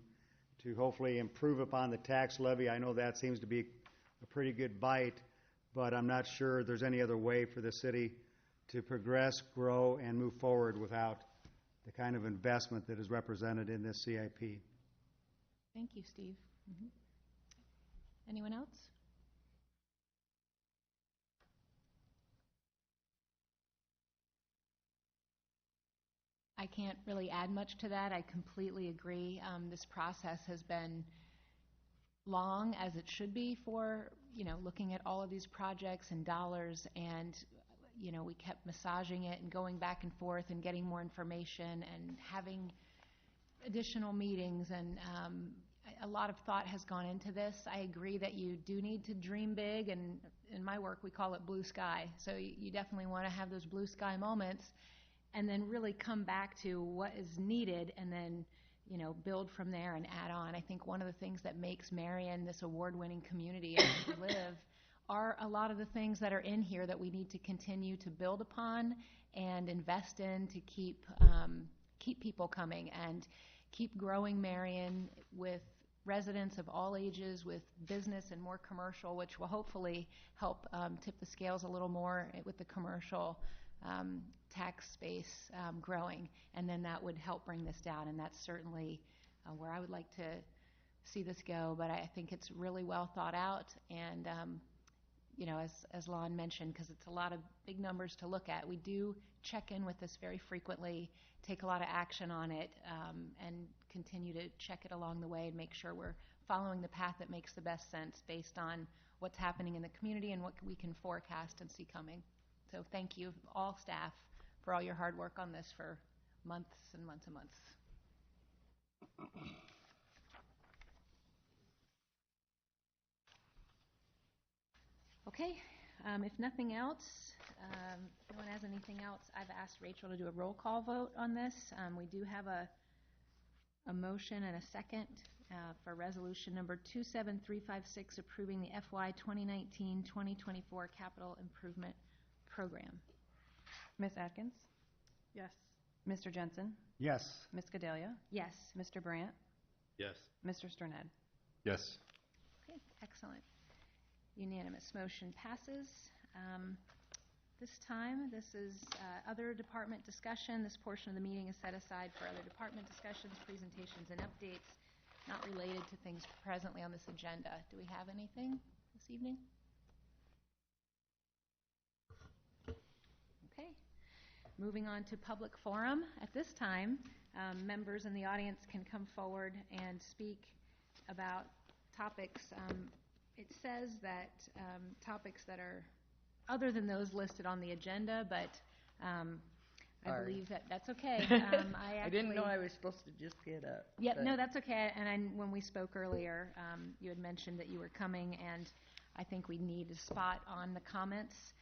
hopefully improve upon the tax levy. I know that seems to be a pretty good bite, but I'm not sure there's any other way for the city to progress, grow, and move forward without the kind of investment that is represented in this CIP. Thank you, Steve. Anyone else? I can't really add much to that. I completely agree. This process has been long, as it should be, for looking at all of these projects and dollars, and we kept massaging it and going back and forth and getting more information and having additional meetings, and a lot of thought has gone into this. I agree that you do need to dream big, and in my work we call it blue sky. So you definitely want to have those blue sky moments and then really come back to what is needed and then build from there and add on. I think one of the things that makes Marion this award-winning community as we live are a lot of the things that are in here that we need to continue to build upon and invest in to keep people coming and keep growing Marion with residents of all ages, with business and more commercial, which will hopefully help tip the scales a little more with the commercial tax space growing, and then that would help bring this down, and that's certainly where I would like to see this go. But I think it's really well thought out, and as Lon mentioned, because it's a lot of big numbers to look at, we do check in with this very frequently, take a lot of action on it, and continue to check it along the way and make sure we're following the path that makes the best sense based on what's happening in the community and what we can forecast and see coming. So thank you, all staff, for all your hard work on this for months and months and months. Okay, if nothing else, if no one has anything else, I've asked Rachel to do a roll call vote on this. We do have a motion and a second for resolution number 27356, approving the FY 2019-2024 capital improvement program. Ms. Atkins? Yes. Mr. Jensen? Yes. Ms. Gedalia? Yes. Mr. Brandt? Yes. Mr. Sternad? Yes. Okay, excellent. Unanimous motion passes. This time, this is other department discussion. This portion of the meeting is set aside for other department discussions, presentations, and updates not related to things presently on this agenda. Do we have anything this evening? Okay. Moving on to public forum. At this time, members in the audience can come forward and speak about topics. It says that topics that are other than those listed on the agenda, but I Sorry. believe that that's okay. I didn't know I was supposed to just get up. Yep, but- no, that's okay. And when we spoke earlier, you had mentioned that you were coming, and I think we need a spot on the comments,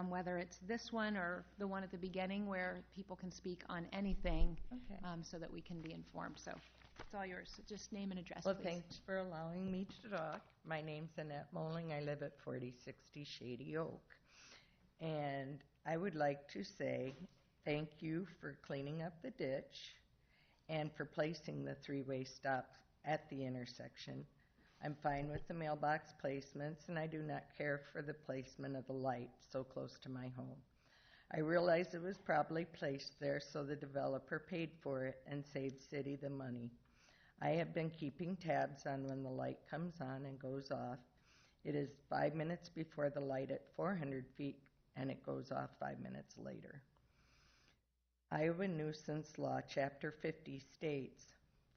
whether it's this one or the one at the beginning where people can speak on anything, Okay. so that we can be informed. So it's all yours. So just name and address, Well, please. thanks for allowing me to talk. My name's Annette Moling. I live at 4060 Shady Oak. And I would like to say thank you for cleaning up the ditch and for placing the three-way stops at the intersection. I'm fine with the mailbox placements, and I do not care for the placement of the light so close to my home. I realize it was probably placed there so the developer paid for it and saved city the money. I have been keeping tabs on when the light comes on and goes off. It is 5 minutes before the light at 400 feet, and it goes off 5 minutes later. Iowa Nuisance Law, Chapter 50 states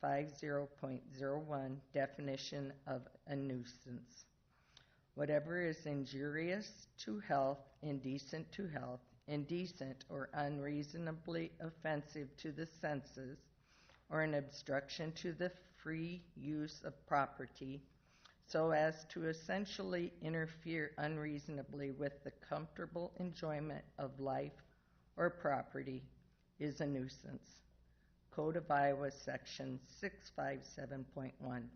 50.01 definition of a nuisance. Whatever is injurious to health, indecent or unreasonably offensive to the senses, or an obstruction to the free use of property, so as to essentially interfere unreasonably with the comfortable enjoyment of life or property, is a nuisance. Code of Iowa, Section 657.1.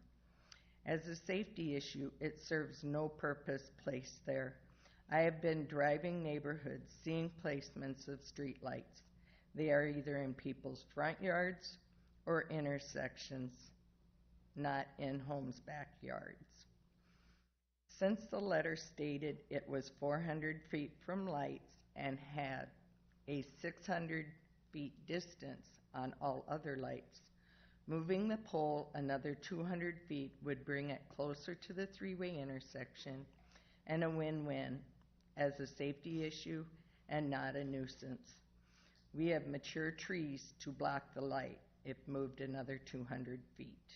As a safety issue, it serves no purpose placed there. I have been driving neighborhoods, seeing placements of streetlights. They are either in people's front yards or intersections, not in homes' backyards. Since the letter stated it was 400 feet from lights and had a 600 feet distance on all other lights, moving the pole another 200 feet would bring it closer to the three-way intersection and a win-win as a safety issue and not a nuisance. We have mature trees to block the light if moved another 200 feet.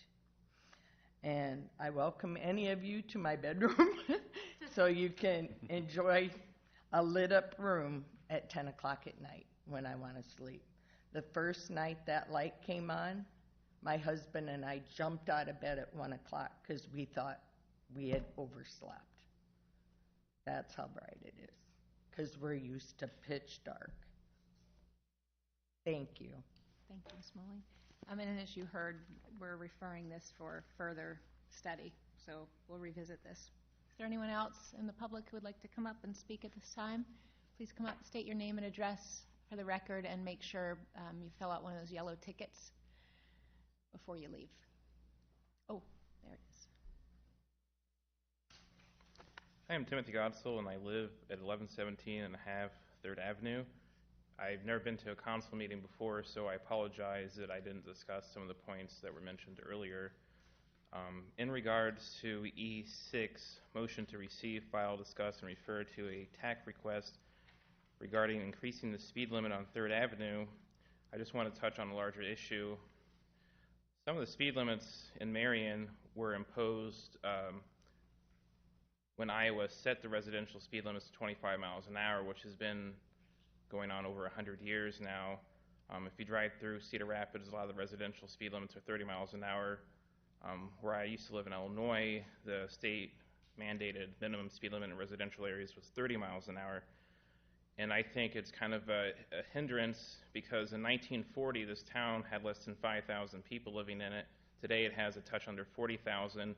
And I welcome any of you to my bedroom so you can enjoy a lit up room at 10 o'clock at night when I want to sleep. The first night that light came on, my husband and I jumped out of bed at 1 o'clock because we thought we had overslept. That's how bright it is, because we're used to pitch dark. Thank you. Thank you, Ms. Mulling. And as you heard, we're referring this for further study, so we'll revisit this. Is there anyone else in the public who would like to come up and speak at this time? Please come up, state your name and address for the record, and make sure you fill out one of those yellow tickets before you leave. Oh, there it is. I am Timothy Godsell, and I live at 1117 and a half 3rd Avenue. I've never been to a council meeting before, so I apologize that I didn't discuss some of the points that were mentioned earlier. In regards to E6, motion to receive, file, discuss, and refer to a TAC request regarding increasing the speed limit on 3rd Avenue, I just want to touch on a larger issue. Some of the speed limits in Marion were imposed when Iowa set the residential speed limits to 25 miles an hour, which has been going on over 100 years now. If you drive through Cedar Rapids, a lot of the residential speed limits are 30 miles an hour. Where I used to live in Illinois, the state mandated minimum speed limit in residential areas was 30 miles an hour. And I think it's kind of a hindrance because in 1940, this town had less than 5,000 people living in it. Today it has a touch under 40,000,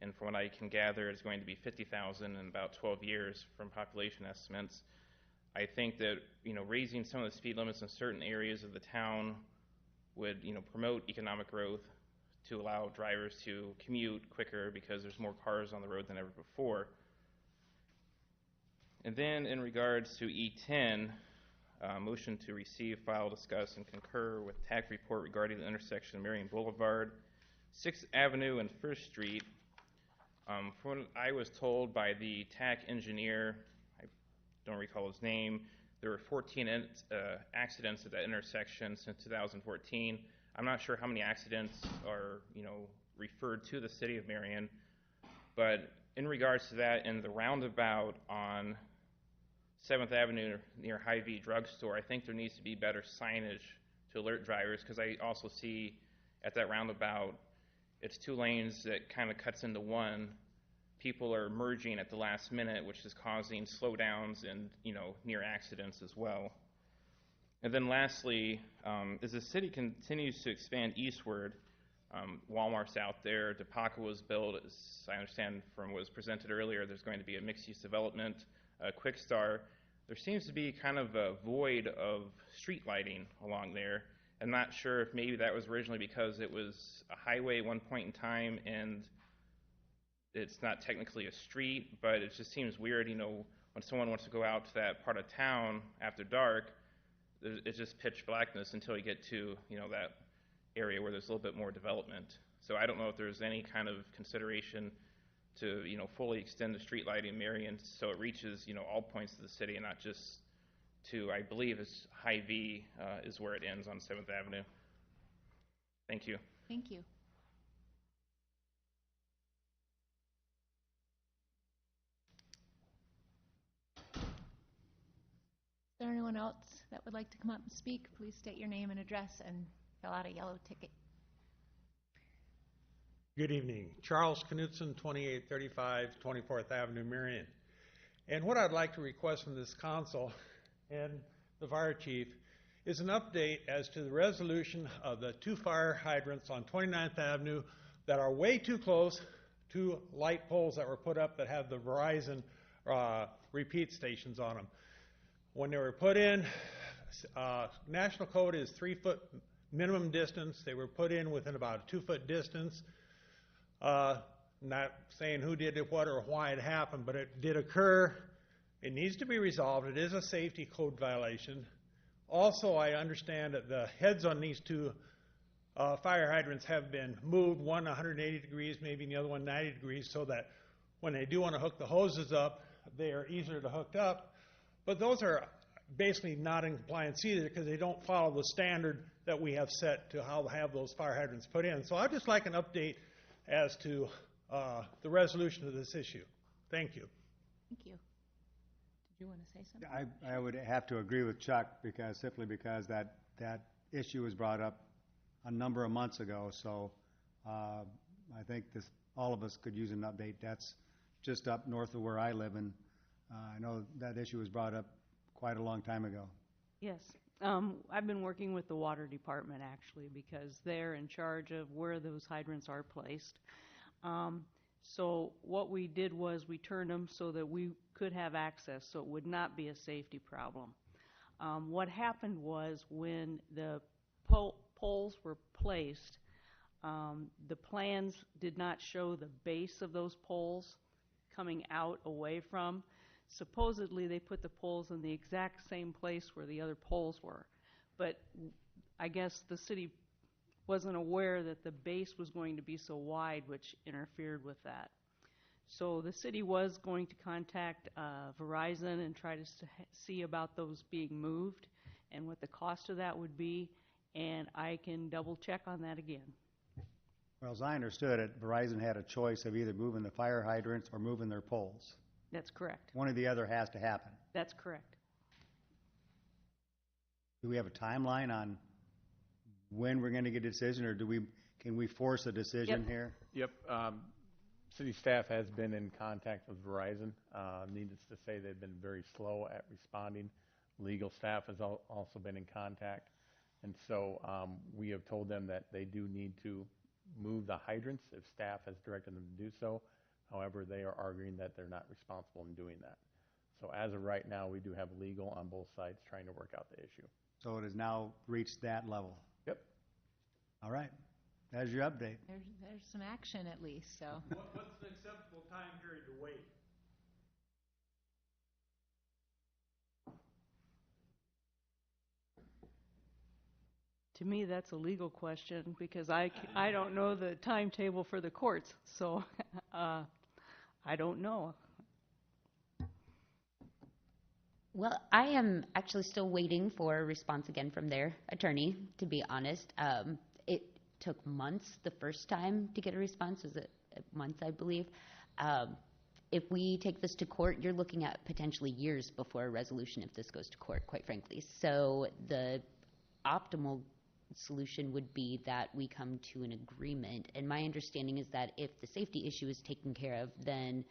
and from what I can gather, it's going to be 50,000 in about 12 years from population estimates. I think that, raising some of the speed limits in certain areas of the town would, promote economic growth to allow drivers to commute quicker because there's more cars on the road than ever before. And then in regards to E10, motion to receive, file, discuss, and concur with TAC report regarding the intersection of Marion Boulevard, 6th Avenue, and 1st Street. From what I was told by the TAC engineer, I don't recall his name, there were 14 accidents at that intersection since 2014. I'm not sure how many accidents are, referred to the city of Marion. But in regards to that, in the roundabout on 7th Avenue near Hy-Vee Drugstore, I think there needs to be better signage to alert drivers, because I also see at that roundabout, it's 2 lanes that kind of cuts into one. People are merging at the last minute, which is causing slowdowns and, near accidents as well. And then lastly, as the city continues to expand eastward, Walmart's out there, DePaca was built, as I understand from what was presented earlier, there's going to be a mixed-use development, Quick Star. There seems to be kind of a void of street lighting along there. I'm not sure if maybe that was originally because it was a highway at one point in time and it's not technically a street, but it just seems weird, when someone wants to go out to that part of town after dark, it's just pitch blackness until you get to, that area where there's a little bit more development. So I don't know if there's any kind of consideration to, fully extend the street lighting in Marion so it reaches, all points of the city and not just to, I believe, is Hy-Vee is where it ends on 7th Avenue. Thank you. Thank you. Is there anyone else that would like to come up and speak? Please state your name and address and fill out a yellow ticket. Good evening. Charles Knutson, 2835 24th Avenue, Marion. And what I'd like to request from this council and the fire chief is an update as to the resolution of the 2 fire hydrants on 29th Avenue that are way too close to light poles that were put up that have the Verizon repeat stations on them. When they were put in, national code is 3-foot minimum distance. They were put in within about a 2-foot distance. Not saying who did it, what, or why it happened, but it did occur. It needs to be resolved. It is a safety code violation. Also, I understand that the heads on these 2 fire hydrants have been moved, one 180 degrees, maybe the other one 90 degrees, so that when they do want to hook the hoses up, they are easier to hook up. But those are basically not in compliance either because they don't follow the standard that we have set to how to have those fire hydrants put in. So I'd just like an update as to the resolution of this issue. Thank you. Thank you. Did you want to say something? I would have to agree with Chuck simply because that issue was brought up a number of months ago. So I think all of us could use an update. That's just up north of where I live, and I know that issue was brought up quite a long time ago. Yes. I've been working with the water department actually because they're in charge of where those hydrants are placed. So what we did was we turned them so that we could have access so it would not be a safety problem. What happened was when the poles were placed, the plans did not show the base of those poles coming out away from. Supposedly they put the poles in the exact same place where the other poles were, but I guess the city wasn't aware that the base was going to be so wide, which interfered with that. So the city was going to contact Verizon and try to see about those being moved and what the cost of that would be, and I can double check on that again. Well, as I understood it, Verizon had a choice of either moving the fire hydrants or moving their poles. That's correct. One or the other has to happen. That's correct. Do we have a timeline on when we're going to get a decision, or can we force a decision here? Yep. City staff has been in contact with Verizon. Needless to say, they've been very slow at responding. Legal staff has also been in contact. And so we have told them that they do need to move the hydrants if staff has directed them to do so. However, they are arguing that they're not responsible in doing that. So as of right now, we do have legal on both sides trying to work out the issue. So it has now reached that level? Yep. All right. There's your update. There's some action at least, so. What's an acceptable time period to wait? To me, that's a legal question because I don't know the timetable for the courts, so I don't know. Well, I am actually still waiting for a response again from their attorney, to be honest. took months the first time to get a response. Was it months, I believe? If we take this to court, you're looking at potentially years before a resolution if this goes to court, quite frankly. So the optimal solution would be that we come to an agreement. And my understanding is that if the safety issue is taken care of, then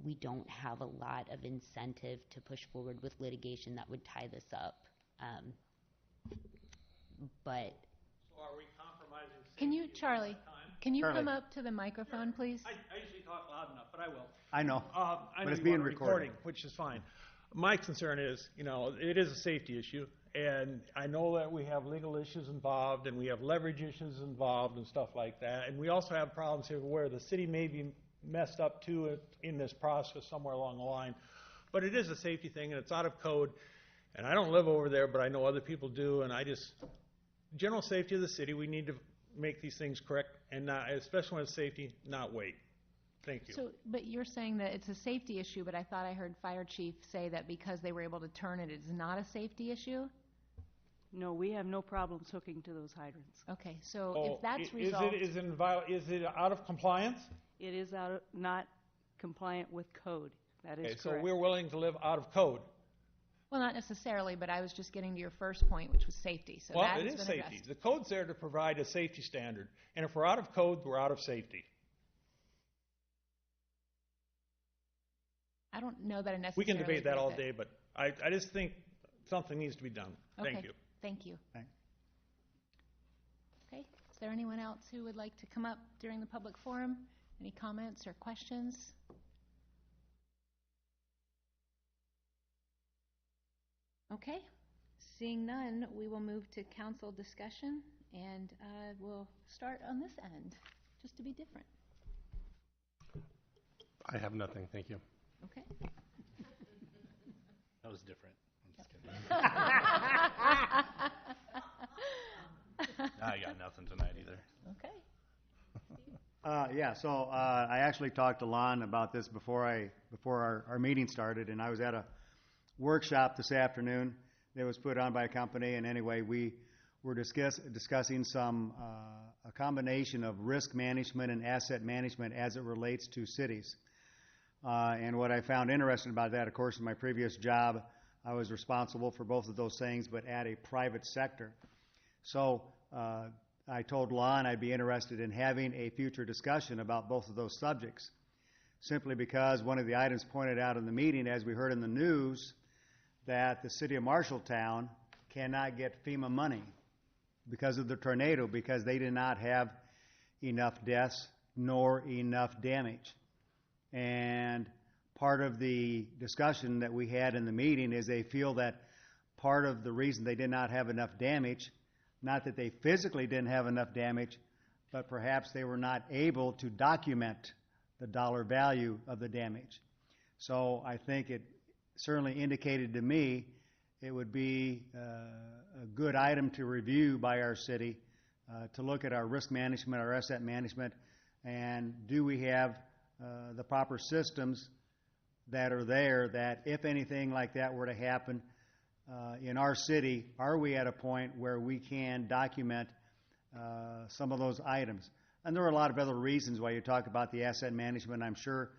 we don't have a lot of incentive to push forward with litigation that would tie this up. But So are we compromising safety? Can you, Charlie, can you Charlie. come up to the microphone, please? I usually talk loud enough, but I will. I know, I but know it's you being want a recorded. recording, which is fine. My concern is, it is a safety issue, and I know that we have legal issues involved, and we have leverage issues involved and stuff like that, and we also have problems here where the city may be messed up too in this process somewhere along the line. But it is a safety thing, and it's out of code, and I don't live over there, but I know other people do, and general safety of the city, we need to make these things correct, and not, especially when it's safety, not wait. Thank you. So, but you're saying that it's a safety issue, but I thought I heard Fire Chief say that because they were able to turn it, it's not a safety issue? No, we have no problems hooking to those hydrants. Okay, so if that's is resolved... it is it out of compliance? It is not compliant with code. That is Okay, so correct. we're willing to live out of code. Well, not necessarily, but I was just getting to your first point, which was safety. So Well, that it has is been safety. addressed. The code's there to provide a safety standard, and if we're out of code, we're out of safety. I don't know that I necessarily We can debate that agree all with day, it. but I just think something needs to be done. Okay, Thank you. Thank you. Thanks. Okay, is there anyone else who would like to come up during the public forum? Any comments or questions? Okay, seeing none, we will move to council discussion, and we'll start on this end, just to be different. I have nothing, thank you. Okay. That was different. I'm just kidding. I got nothing tonight either. Okay. So I actually talked to Lon about this before our meeting started, and I was at a workshop this afternoon that was put on by a company, and anyway, we were discussing a combination of risk management and asset management as it relates to cities. And what I found interesting about that, of course, in my previous job, I was responsible for both of those things, but at a private sector. So I told Lon I'd be interested in having a future discussion about both of those subjects, simply because one of the items pointed out in the meeting, as we heard in the news, that the city of Marshalltown cannot get FEMA money because of the tornado, because they did not have enough deaths nor enough damage. And part of the discussion that we had in the meeting is they feel that part of the reason they did not have enough damage, not that they physically didn't have enough damage, but perhaps they were not able to document the dollar value of the damage. So I think it certainly indicated to me it would be a good item to review by our city to look at our risk management, our asset management, and do we have the proper systems that are there that if anything like that were to happen in our city, are we at a point where we can document some of those items? And there are a lot of other reasons why you talk about the asset management. I'm sure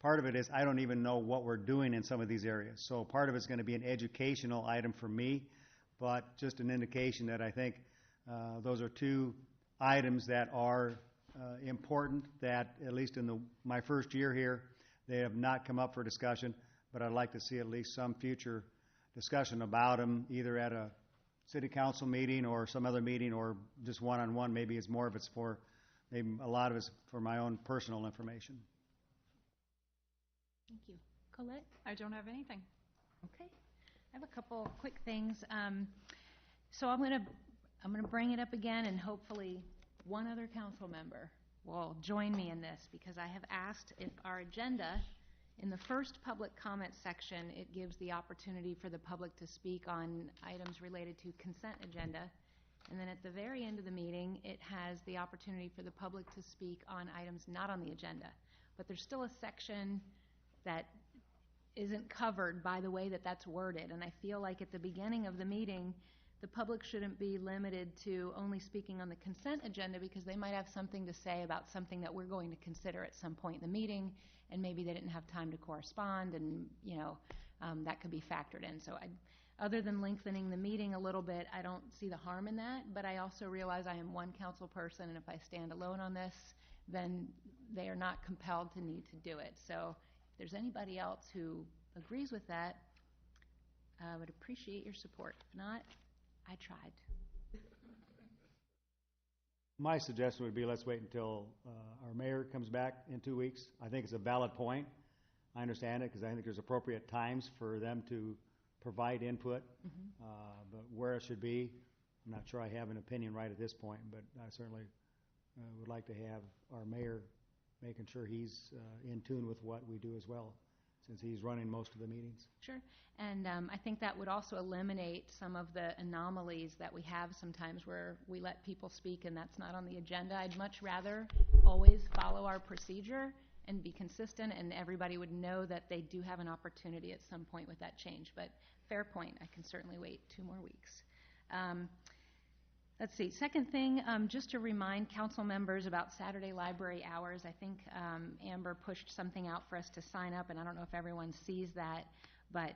part of it is I don't even know what we're doing in some of these areas. So part of it's going to be an educational item for me, but just an indication that I think those are two items that are important, that at least in my first year here, they have not come up for discussion, but I'd like to see at least some future discussion about them, either at a city council meeting or some other meeting, or just one-on-one. Maybe it's more of it's for, maybe a lot of it's for my own personal information. Thank you. Colette? I don't have anything. Okay. I have a couple quick things. So I'm gonna bring it up again, and hopefully one other council member will join me in this, because I have asked if our agenda, in the first public comment section, it gives the opportunity for the public to speak on items related to consent agenda. And then at the very end of the meeting, it has the opportunity for the public to speak on items not on the agenda. But there's still a section that isn't covered by the way that that's worded. And I feel like at the beginning of the meeting, the public shouldn't be limited to only speaking on the consent agenda because they might have something to say about something that we're going to consider at some point in the meeting, and maybe they didn't have time to correspond, and, that could be factored in. So other than lengthening the meeting a little bit, I don't see the harm in that, but I also realize I am one council person, and if I stand alone on this, then they are not compelled to need to do it. So if there's anybody else who agrees with that, I would appreciate your support. If not, I tried. My suggestion would be let's wait until our mayor comes back in 2 weeks. I think it's a valid point. I understand it because I think there's appropriate times for them to provide input, but where it should be, I'm not sure I have an opinion right at this point, but I certainly would like to have our mayor making sure he's in tune with what we do as well, since he's running most of the meetings. Sure. And I think that would also eliminate some of the anomalies that we have sometimes where we let people speak and that's not on the agenda. I'd much rather always follow our procedure and be consistent, and everybody would know that they do have an opportunity at some point with that change. But fair point. I can certainly wait 2 more weeks. Let's see. Second thing, just to remind council members about Saturday library hours. I think Amber pushed something out for us to sign up, and I don't know if everyone sees that, but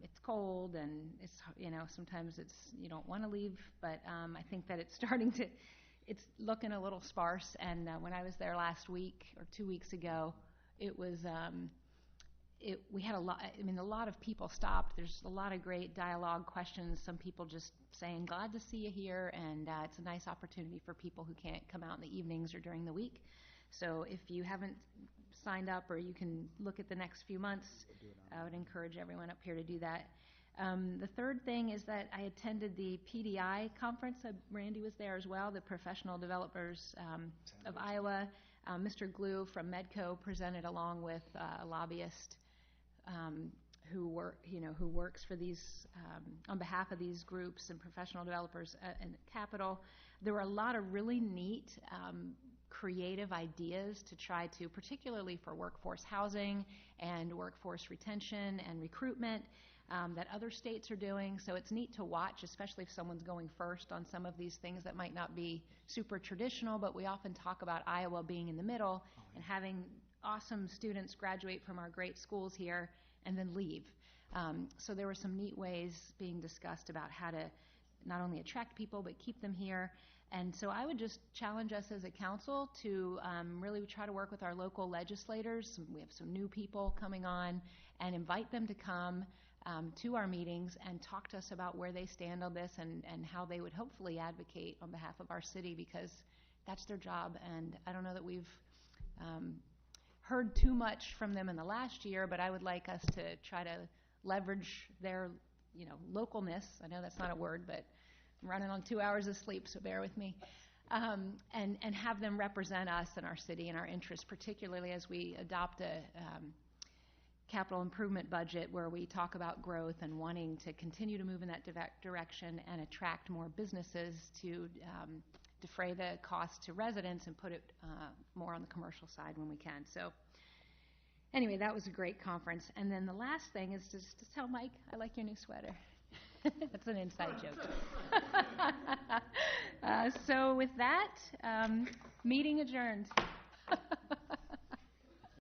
it's cold and it's, sometimes you don't want to leave, but I think that it's looking a little sparse. And when I was there last week or 2 weeks ago, it was, we had a lot of people stopped. There's a lot of great dialogue, questions, some people just saying, glad to see you here, and it's a nice opportunity for people who can't come out in the evenings or during the week. So if you haven't signed up, or you can look at the next few months, I would encourage everyone up here to do that. The third thing is that I attended the PDI conference. Randy was there as well, the Professional Developers of Iowa. Mr. Glue from Medco presented along with a lobbyist who works for these on behalf of these groups and professional developers in the Capitol. There were a lot of really neat, creative ideas to try to, particularly for workforce housing and workforce retention and recruitment, that other states are doing. So it's neat to watch, especially if someone's going first on some of these things that might not be super traditional, but we often talk about Iowa being in the middle and having awesome students graduate from our great schools here and then leave. So there were some neat ways being discussed about how to not only attract people but keep them here. And so I would just challenge us as a council to really try to work with our local legislators. We have some new people coming on, and invite them to come to our meetings and talk to us about where they stand on this and how they would hopefully advocate on behalf of our city, because that's their job. And I don't know that we've heard too much from them in the last year, but I would like us to try to leverage their localness. I know that's not a word, but I'm running on 2 hours of sleep, so bear with me. And have them represent us and our city and our interests, particularly as we adopt a capital improvement budget where we talk about growth and wanting to continue to move in that direction and attract more businesses to defray the cost to residents and put it more on the commercial side when we can. So anyway, that was a great conference. And then the last thing is just to tell Mike, I like your new sweater. That's an inside joke. So with that, meeting adjourned.